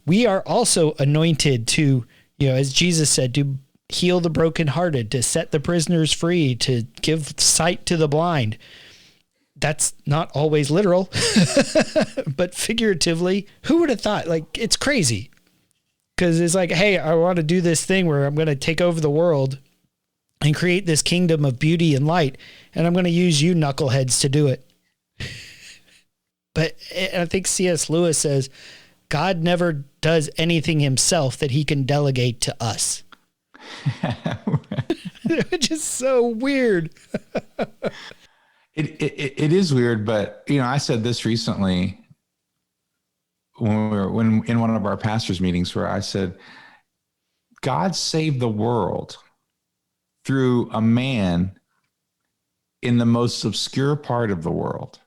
We are also anointed to, as Jesus said, to heal the brokenhearted, to set the prisoners free, to give sight to the blind. That's not always literal, but figuratively, who would have thought? Like, it's crazy because it's like, hey, I want to do this thing where I'm going to take over the world and create this kingdom of beauty and light, and I'm going to use you knuckleheads to do it. But I think C.S. Lewis says, God never does anything himself that he can delegate to us. Which is so weird. It is weird, but I said this recently when in one of our pastors' meetings where I said, God saved the world through a man in the most obscure part of the world.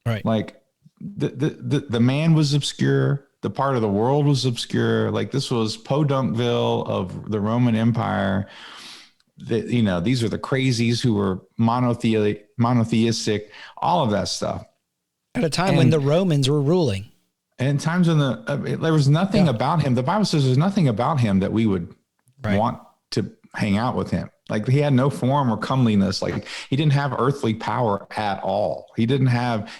Right. Like the man was obscure. The part of the world was obscure. Like this was Podunkville of the Roman Empire. These are the crazies who were monotheistic, all of that stuff. At a time when the Romans were ruling. And times when there was nothing about him. The Bible says there's nothing about him that we would want to hang out with him. Like he had no form or comeliness. Like he didn't have earthly power at all. He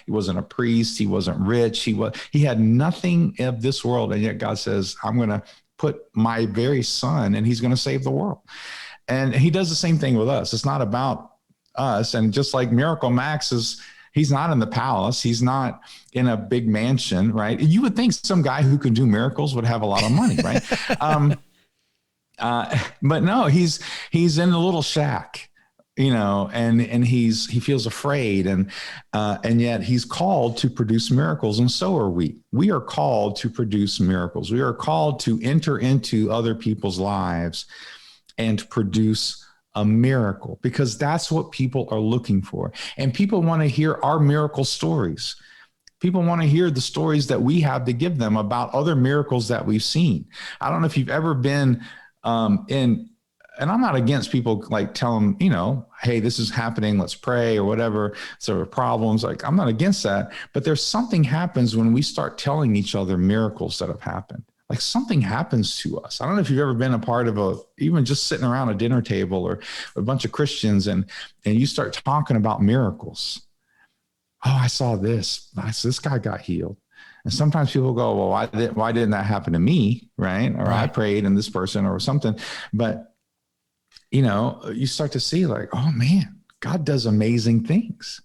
wasn't a priest. He wasn't rich. He had nothing of this world. And yet God says, I'm going to put my very son and he's going to save the world. And he does the same thing with us. It's not about us. And just like Miracle Max he's not in the palace. He's not in a big mansion, right? You would think some guy who can do miracles would have a lot of money, right? But no, he's in a little shack, and he feels afraid, and yet he's called to produce miracles, and so are we. We are called to produce miracles. We are called to enter into other people's lives and produce a miracle, because that's what people are looking for. And people want to hear our miracle stories. People want to hear the stories that we have to give them about other miracles that we've seen. I don't know if you've ever been and I'm not against people like telling, hey, this is happening, let's pray or whatever. So there are problems. Like, I'm not against that, but there's something happens when we start telling each other miracles that have happened. Like, something happens to us. I don't know if you've ever been a part of even just sitting around a dinner table or a bunch of Christians and you start talking about miracles. Oh, I saw this. This guy got healed. And sometimes people go, well, why didn't that happen to me? Right. Or right. I prayed and this person or something. But, you start to see like, oh man, God does amazing things.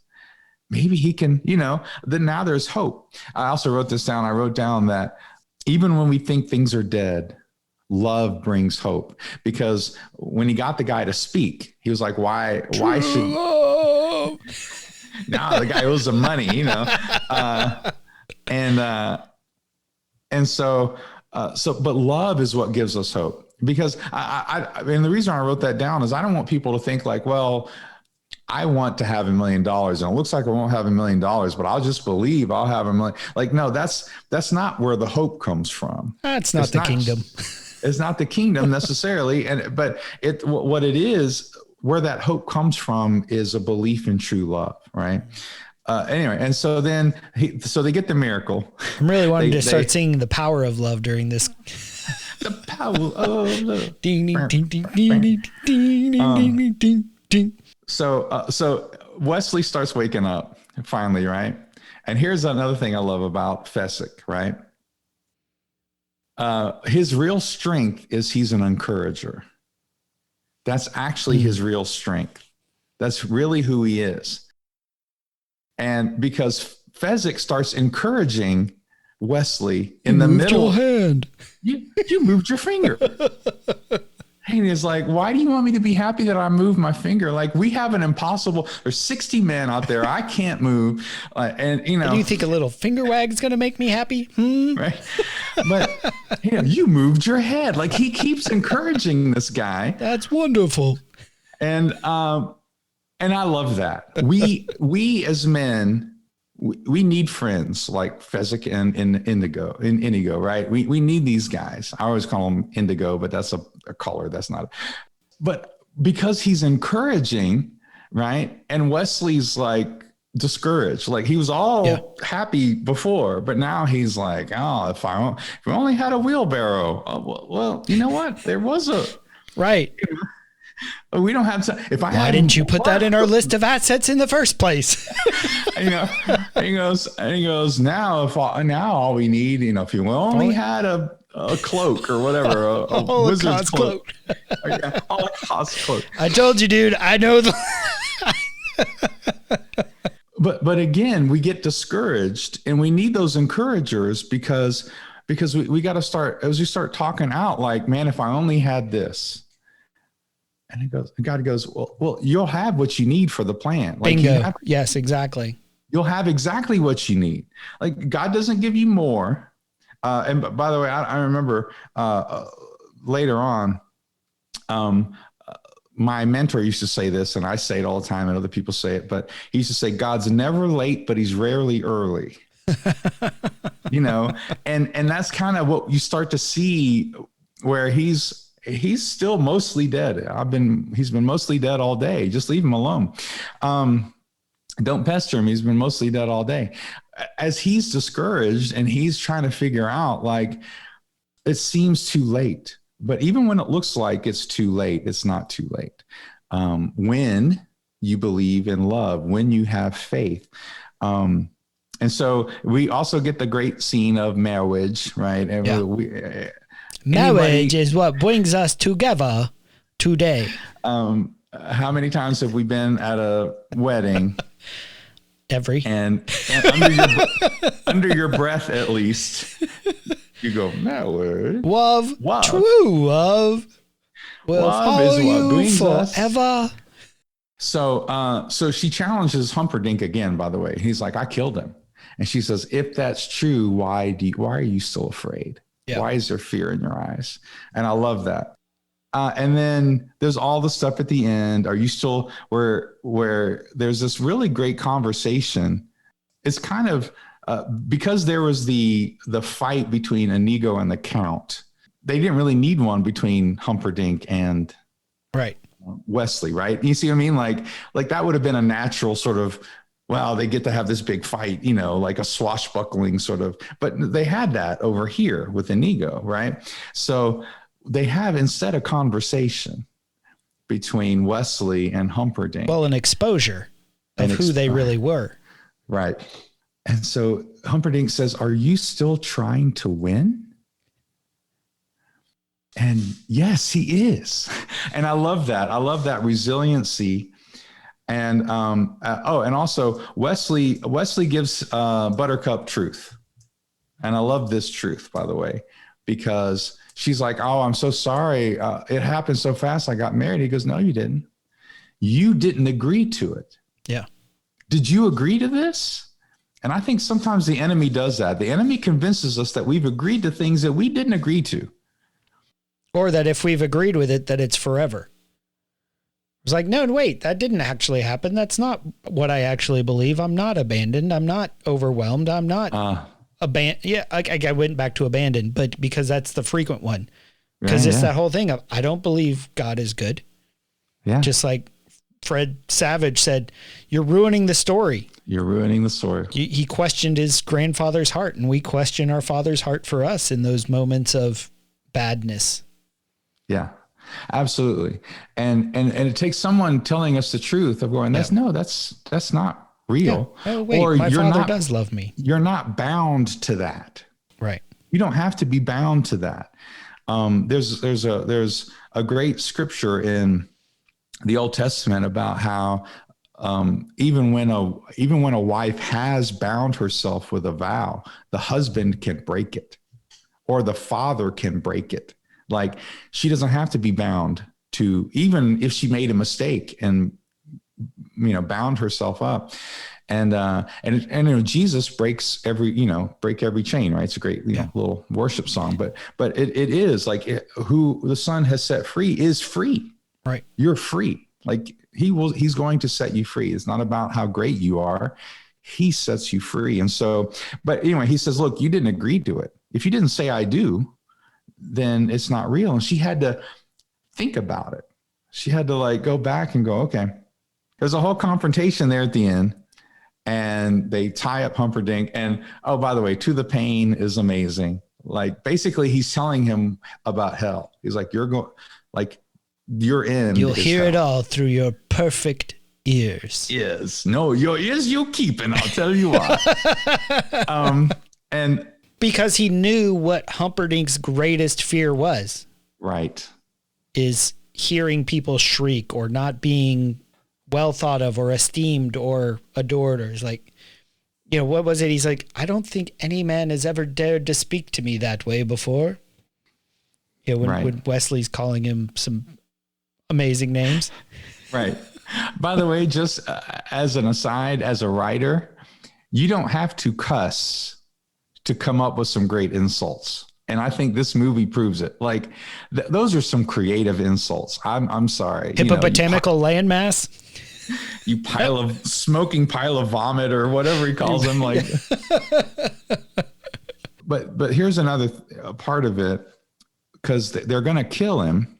Maybe he can, then now there's hope. I also wrote this down. I wrote down that even when we think things are dead, love brings hope. Because when he got the guy to speak, he was like, why should now the guy owes him money, but love is what gives us hope. Because I mean, the reason I wrote that down is I don't want people to think like, well, I want to have $1 million and it looks like I won't have $1 million, but I'll just believe I'll have $1 million. Like, no, that's not where the hope comes from. That's not the kingdom. It's not the kingdom necessarily. But what it is, where that hope comes from is a belief in true love. Right. Anyway. And so then so they get the miracle. I'm really wanting to start singing the power of love during this. The power of love. Ding, ding, ding, ding, ding, ding, ding, ding, ding, ding. So Wesley starts waking up finally, right? And here's another thing I love about Fezzik, right? His real strength is he's an encourager. That's actually his real strength. That's really who he is. And because Fezzik starts encouraging Wesley in the middle. Your hand. You moved your finger. And he's like, why do you want me to be happy that I moved my finger? Like, we have an impossible, there's 60 men out there. I can't move. And do you think a little finger wag is going to make me happy? Right. But you moved your head. Like, he keeps encouraging this guy. That's wonderful. And I love that. We as men, we need friends like Fezzik and Indigo, right? We need these guys. I always call them Indigo, but that's a color. That's not. But because he's encouraging, right? And Wesley's like discouraged. Like, he was all happy before, but now he's like, oh, if we only had a wheelbarrow. Oh, well, you know what? There was a right. We don't have to. Why didn't you put that in our list of assets in the first place? And he goes, now all we need, if you only had a cloak or whatever, a wizard's cloak. Holocaust cloak. I told you, dude. I know But again, we get discouraged, and we need those encouragers because we got to start, as we start talking out, like, man, if I only had this. And God goes, well, you'll have what you need for the plan. Like, bingo. Yes, exactly. You'll have exactly what you need. Like, God doesn't give you more. And by the way, I remember later on, my mentor used to say this, and I say it all the time, and other people say it, but he used to say, God's never late, but he's rarely early. And that's kind of what you start to see, where he's still mostly dead. He's been mostly dead all day. Just leave him alone. Don't pester him. He's been mostly dead all day. As he's discouraged and he's trying to figure out, like, it seems too late. But even when it looks like it's too late, it's not too late. When you believe in love, when you have faith. And so we also get the great scene of marriage, right? And Marriage is what brings us together today. How many times have we been at a wedding? Every. And under your breath, at least, you go, marriage. Love. True love. Will follow you forever. So she challenges Humperdinck again, by the way. He's like, I killed him. And she says, if that's true, why are you still afraid? Yeah. Why is there fear in your eyes? And I love that. And then there's all the stuff at the end. Are you still where there's this really great conversation? It's kind of because there was the fight between Inigo and the Count. They didn't really need one between Humperdinck and Wesley, right? You see what I mean? Like that would have been a natural sort of, well, they get to have this big fight, like a swashbuckling sort of, but they had that over here with Inigo, right? So they have instead a conversation between Wesley and Humperdinck. Well, an exposure of who they really were. Right. And so Humperdinck says, are you still trying to win? And yes, he is. And I love that. I love that resiliency. And and also Wesley gives Buttercup truth. And I love this truth, by the way, because she's like, oh, I'm so sorry. It happened so fast. I got married. He goes, no, you didn't. You didn't agree to it. Yeah. Did you agree to this? And I think sometimes the enemy does that. The enemy convinces us that we've agreed to things that we didn't agree to. Or that if we've agreed with it, that it's forever. It's like, no, wait, that didn't actually happen. That's not what I actually believe. I'm not abandoned. I'm not overwhelmed. I'm not abandoned. Yeah, I went back to abandoned, but because that's the frequent one. Because it's that whole thing of, I don't believe God is good. Yeah. Just like Fred Savage said, you're ruining the story. You're ruining the story. He questioned his grandfather's heart, and we question our Father's heart for us in those moments of badness. Yeah, absolutely. And it takes someone telling us the truth of going, that's not real. Yeah. Oh, wait, or my Father does love me. You're not bound to that. Right. You don't have to be bound to that. There's a great scripture in the Old Testament about how even when a wife has bound herself with a vow, the husband can break it, or the father can break it. Like, she doesn't have to be bound to, even if she made a mistake and bound herself up. And Jesus breaks every chain, right? It's a great little worship song, but it is like who the Son has set free is free. Right. You're free. Like he's going to set you free. It's not about how great you are. He sets you free. And so, but anyway, he says, look, you didn't agree to it. If you didn't say I do, then it's not real. And she had to think about it. She had to go back and go, okay, there's a whole confrontation there at the end, and they tie up Humperdinck. And, oh, by the way, To the Pain is amazing. Like, basically he's telling him about hell. He's like, you'll hear hell. It all through your perfect ears. Yes. No, your ears you'll keep, and I'll tell you why. And because he knew what Humperdinck's greatest fear was. Right. Is hearing people shriek or not being well thought of or esteemed or adored, or is like, what was it? He's like, I don't think any man has ever dared to speak to me that way before. When Wesley's calling him some amazing names. Right. By the way, just as an aside, as a writer, you don't have to cuss to come up with some great insults. And I think this movie proves it. Like, those are some creative insults. I'm sorry. Hippopotamical landmass. You smoking pile of vomit, or whatever he calls them. Like, but here's another part of it, because they're going to kill him.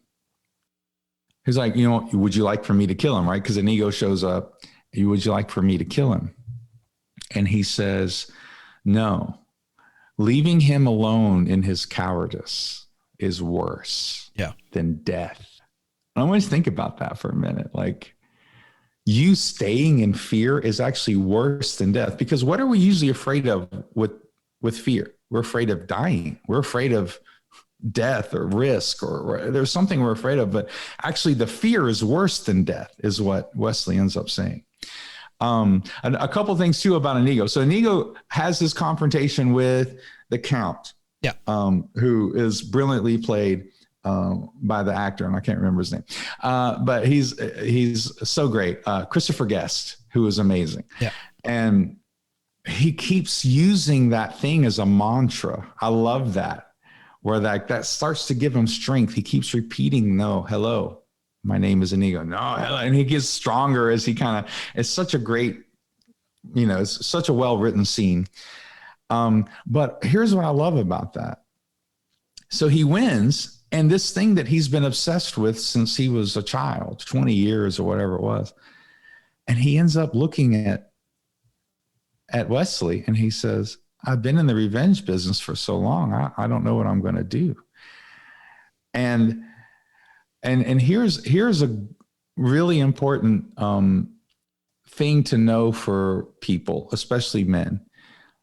He's like, would you like for me to kill him? Right. Because Inigo shows up. Would you like for me to kill him? And he says, no. Leaving him alone in his cowardice is worse than death. I always think about that for a minute. Like, you staying in fear is actually worse than death, because what are we usually afraid of with fear? We're afraid of dying. We're afraid of, death or risk, or there's something we're afraid of, but actually the fear is worse than death, is what Wesley ends up saying. A couple things too about Inigo. So Inigo has this confrontation with the Count, who is brilliantly played by the actor, and I can't remember his name, but he's so great. Christopher Guest, who is amazing. Yeah. And he keeps using that thing as a mantra. I love that, where that starts to give him strength. He keeps repeating, no, hello, my name is Inigo. No, hello. And he gets stronger as he it's such a great, it's such a well-written scene. But here's what I love about that. So he wins, and this thing that he's been obsessed with since he was a child, 20 years or whatever it was. And he ends up looking at Wesley, and he says, I've been in the revenge business for so long. I don't know what I'm going to do. And here's a really important thing to know for people, especially men.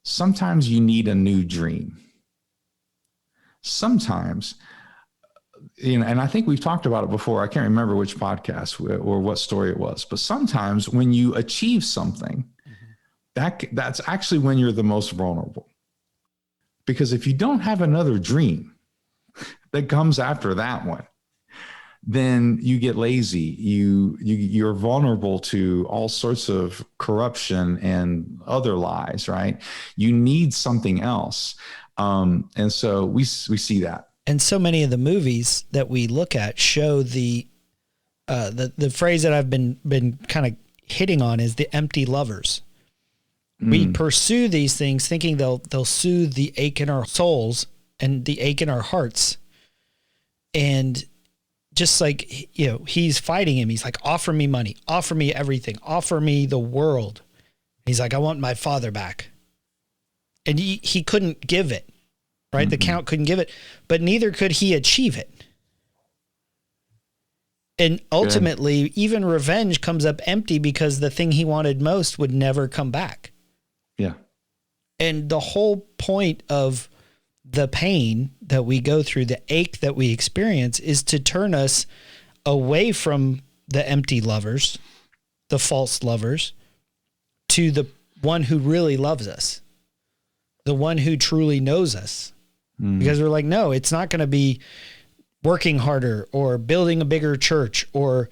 Sometimes you need a new dream. Sometimes, and I think we've talked about it before. I can't remember which podcast or what story it was, but sometimes when you achieve something, that's actually when you're the most vulnerable. Because if you don't have another dream that comes after that one, then you get lazy. You're vulnerable to all sorts of corruption and other lies, right? You need something else. And so we see that. And so many of the movies that we look at show the phrase that I've been kind of hitting on is the empty lovers. We pursue these things thinking they'll soothe the ache in our souls and the ache in our hearts. And just like, he's fighting him. He's like, offer me money, offer me everything, offer me the world. He's like, I want my father back. And he couldn't give it, right? Mm-hmm. The Count couldn't give it, but neither could he achieve it. And ultimately, even revenge comes up empty because the thing he wanted most would never come back. Yeah. And the whole point of the pain that we go through, the ache that we experience, is to turn us away from the empty lovers, the false lovers, to the one who really loves us, the one who truly knows us. Because we're like, no, it's not going to be working harder or building a bigger church or,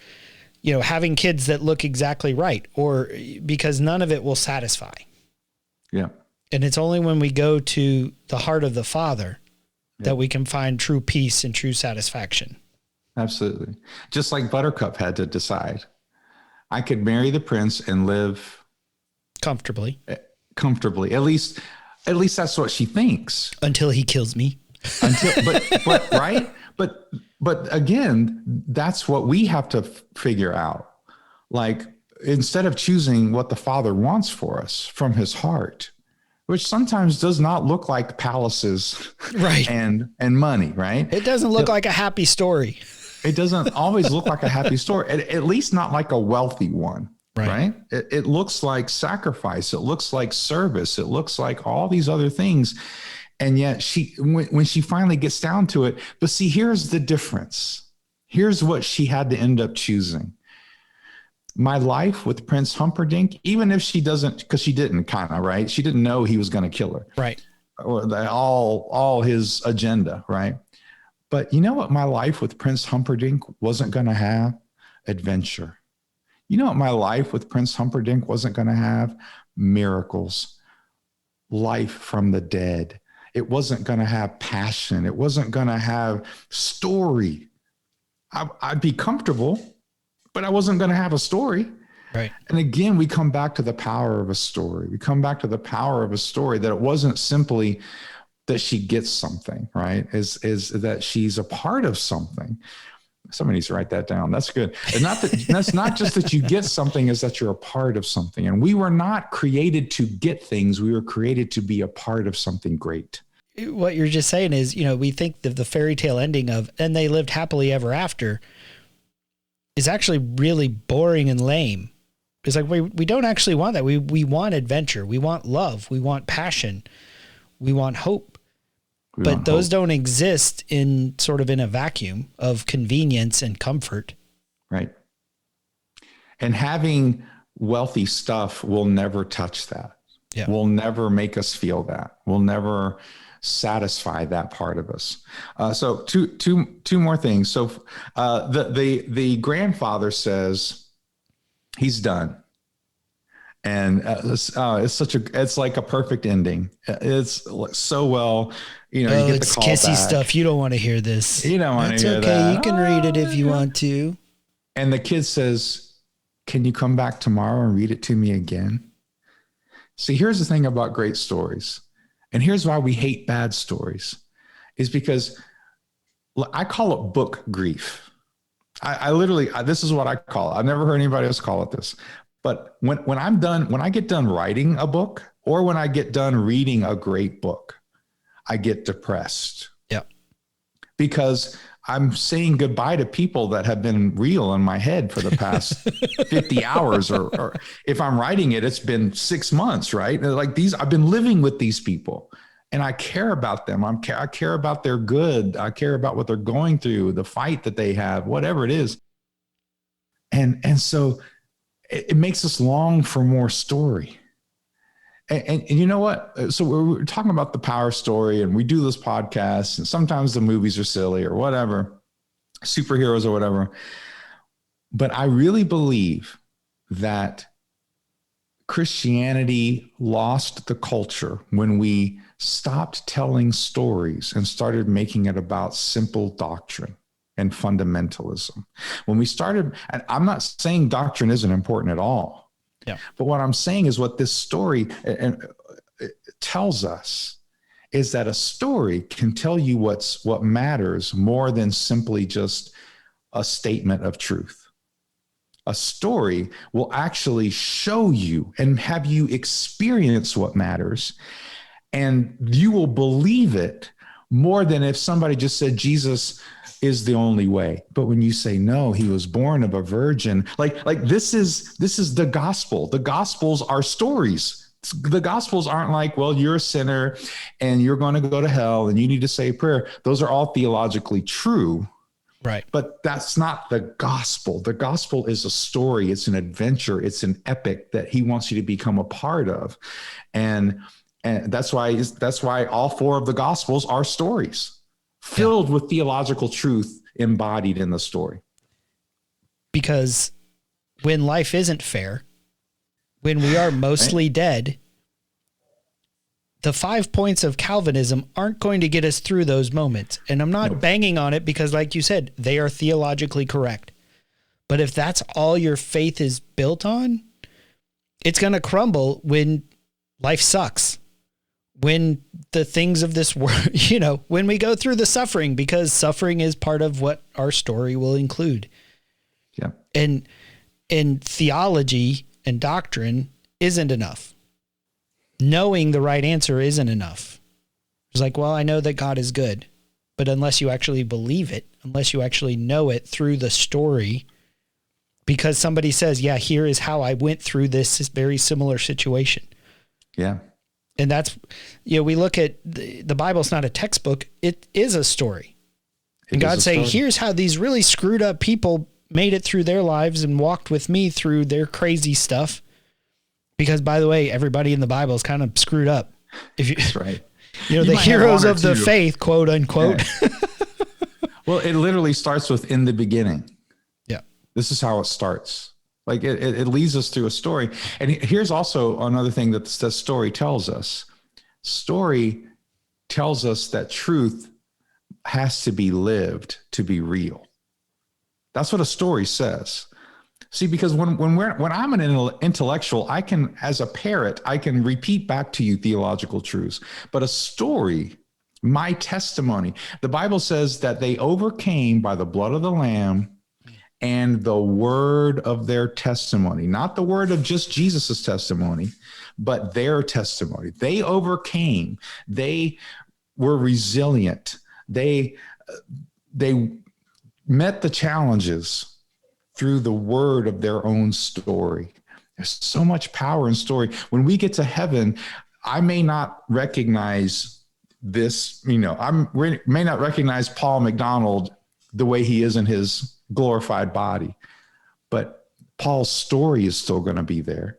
having kids that look exactly right, or because none of it will satisfy. Yeah. And it's only when we go to the heart of the Father that we can find true peace and true satisfaction. Absolutely. Just like Buttercup had to decide, I could marry the prince and live comfortably. At least that's what she thinks. Until he kills me. But right. But again, that's what we have to figure out. Like, instead of choosing what the Father wants for us from his heart, which sometimes does not look like palaces, right, and money, right? It doesn't look like a happy story. It doesn't always look like a happy story, at least not like a wealthy one, right? It looks like sacrifice. It looks like service. It looks like all these other things. And yet when she finally gets down to it, but see, here's the difference. Here's what she had to end up choosing. My life with Prince Humperdinck, even if she doesn't, because she didn't right? She didn't know he was going to kill her. Right. Or all his agenda, right? But you know what my life with Prince Humperdinck wasn't going to have? Adventure. You know what my life with Prince Humperdinck wasn't going to have? Miracles. Life from the dead. It wasn't going to have passion. It wasn't going to have story. I'd be comfortable, but I wasn't going to have a story. Right. And again, we come back to the power of a story. We come back to the power of a story, that it wasn't simply that she gets something, right? Is that she's a part of something. Somebody needs to write that down. That's good. And that's not just that you get something, is that you're a part of something. And we were not created to get things. We were created to be a part of something great. What you're just saying is, we think that the fairy tale ending of, and they lived happily ever after, is actually really boring and lame. It's like, we don't actually want that. We want adventure. We want love. We want passion. We want hope. But those don't exist in sort of in a vacuum of convenience and comfort. Right. And having wealthy stuff will never touch that. Yeah. Will never make us feel that. Will never satisfy that part of us. So two more things. So the grandfather says he's done. And it's like a perfect ending. It's so well, you get it's the call kissy back. stuff. You don't want to hear this. You don't want to hear okay. that. You can read it if you want to. And the kid says, "Can you come back tomorrow and read it to me again?" See, here's the thing about great stories. And here's why we hate bad stories, is because I call it book grief. I literally, this is what I call it. I've never heard anybody else call it this. But when I get done writing a book, or when I get done reading a great book, I get depressed. Yeah. Because I'm saying goodbye to people that have been real in my head for the past 50 hours, or if I'm writing it, it's been 6 months, right? Like I've been living with these people, and I care about them. I care about their good. I care about what they're going through, the fight that they have, whatever it is. And so it makes us long for more story. And you know what? So we're talking about the power story, and we do this podcast, and sometimes the movies are silly or whatever, superheroes or whatever. But I really believe that Christianity lost the culture when we stopped telling stories and started making it about simple doctrine and fundamentalism. When we started, and I'm not saying doctrine isn't important at all. Yeah. But what I'm saying is what this story tells us is that a story can tell you what matters more than simply just a statement of truth. A story will actually show you and have you experience what matters, and you will believe it more than if somebody just said Jesus is the only way. But when you say, no, he was born of a virgin, like this is the gospel. The gospels are stories. The gospels aren't like, well, you're a sinner and you're going to go to hell and you need to say a prayer. Those are all theologically true. Right. But that's not the gospel. The gospel is a story. It's an adventure. It's an epic that he wants you to become a part of. And that's why all four of the gospels are stories filled with theological truth embodied in the story. Because when life isn't fair, when we are mostly dead, the 5 points of Calvinism aren't going to get us through those moments. And I'm not banging on it because, like you said, they are theologically correct. But if that's all your faith is built on, it's going to crumble when life sucks. When the things of this world, when we go through the suffering, because suffering is part of what our story will include. Yeah. And theology and doctrine isn't enough. Knowing the right answer isn't enough. It's like, well, I know that God is good, but unless you actually believe it, unless you actually know it through the story, because somebody says, yeah, here is how I went through this very similar situation. Yeah. And that's, we look at the Bible's not a textbook. It is a story. And God's saying, here's how these really screwed up people made it through their lives and walked with me through their crazy stuff. Because, by the way, everybody in the Bible is kind of screwed up. That's right. The heroes of the faith, quote unquote. Yeah. Well, it literally starts with in the beginning. Yeah. This is how it starts. Like it leads us through a story. And here's also another thing that the story tells us. Story tells us that truth has to be lived to be real. That's what a story says. See, because when I'm an intellectual, I can, as a parrot, I can repeat back to you theological truths. But a story, my testimony, the Bible says that they overcame by the blood of the Lamb and the word of their testimony, not the word of just Jesus's testimony, but their testimony. They overcame. They were resilient. They met the challenges through the word of their own story. There's so much power in story. When we get to heaven, I may not recognize this, we may not recognize Paul McDonald the way he is in his glorified body, but Paul's story is still going to be there.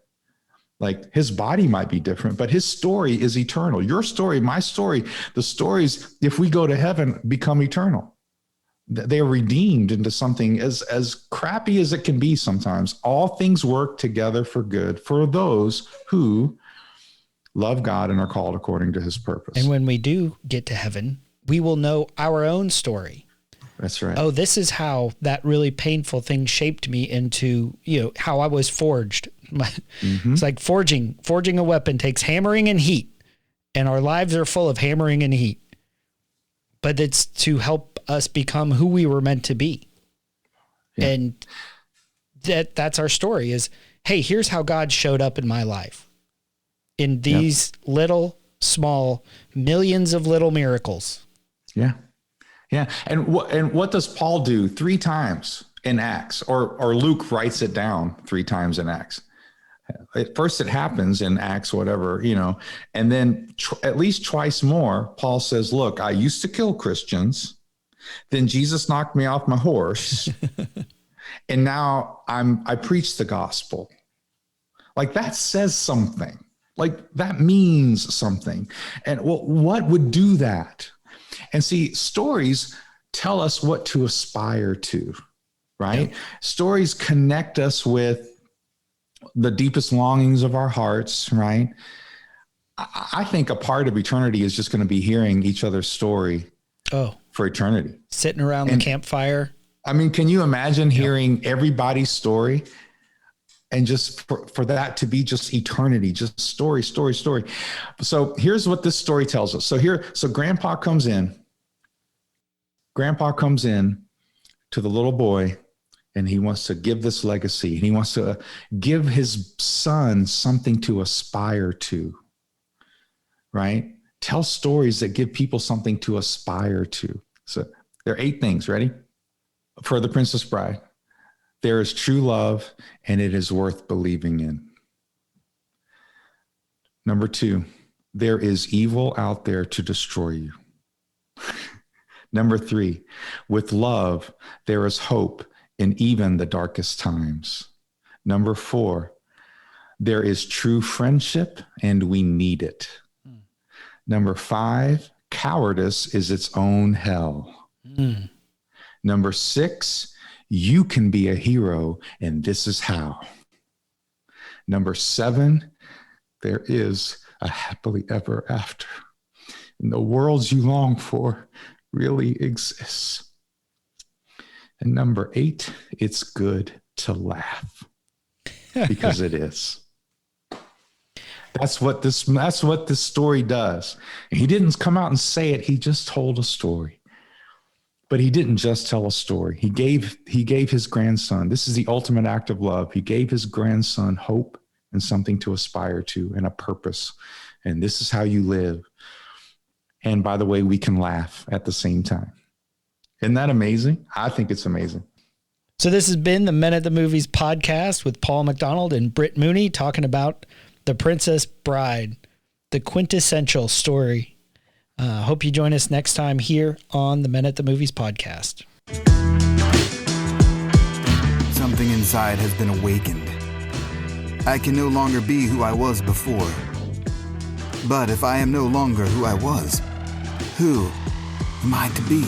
Like his body might be different, but his story is eternal. Your story, my story, the stories, if we go to heaven, become eternal. They are redeemed into something as crappy as it can be sometimes. All things work together for good for those who love God and are called according to his purpose. And when we do get to heaven, we will know our own story. That's right. Oh, this is how that really painful thing shaped me into, how I was forged. It's like forging a weapon takes hammering and heat, and our lives are full of hammering and heat. But it's to help us become who we were meant to be. Yeah. And that's our story is, hey, here's how God showed up in my life in these little, small, millions of little miracles. Yeah. Yeah. And what does Paul do 3 times in Acts, or Luke writes it down 3 times in Acts? At first it happens in Acts, whatever, and then at least twice more, Paul says, look, I used to kill Christians. Then Jesus knocked me off my horse. And now I preach the gospel. Like that says something. Like that means something. And what would do that? And see, stories tell us what to aspire to, right? Yeah. Stories connect us with the deepest longings of our hearts, right? I think a part of eternity is just going to be hearing each other's story for eternity. Sitting around the campfire. I mean, can you imagine hearing everybody's story and just for that to be just eternity, just story. So here's what this story tells us. So grandpa comes in to the little boy, and he wants to give this legacy. And he wants to give his son something to aspire to, right? Tell stories that give people something to aspire to. So there are 8 things. Ready? For the Princess Bride. There is true love, and it is worth believing in. Number 2, there is evil out there to destroy you. Number 3, with love, there is hope in even the darkest times. Number 4, there is true friendship, and we need it. Number 5, cowardice is its own hell. Number 6, you can be a hero, and this is how. Number 7, there is a happily ever after. And the worlds you long for really exists. And number 8, it's good to laugh because it is. That's what this story does. And he didn't come out and say it. He just told a story. But he didn't just tell a story. He gave his grandson. This is the ultimate act of love. He gave his grandson hope and something to aspire to and a purpose. And this is how you live. And by the way, we can laugh at the same time. Isn't that amazing? I think it's amazing. So this has been the Men at the Movies podcast with Paul McDonald and Britt Mooney talking about The Princess Bride, the quintessential story. Hope you join us next time here on the Men at the Movies podcast. Something inside has been awakened. I can no longer be who I was before. But if I am no longer who I was, who am I to be?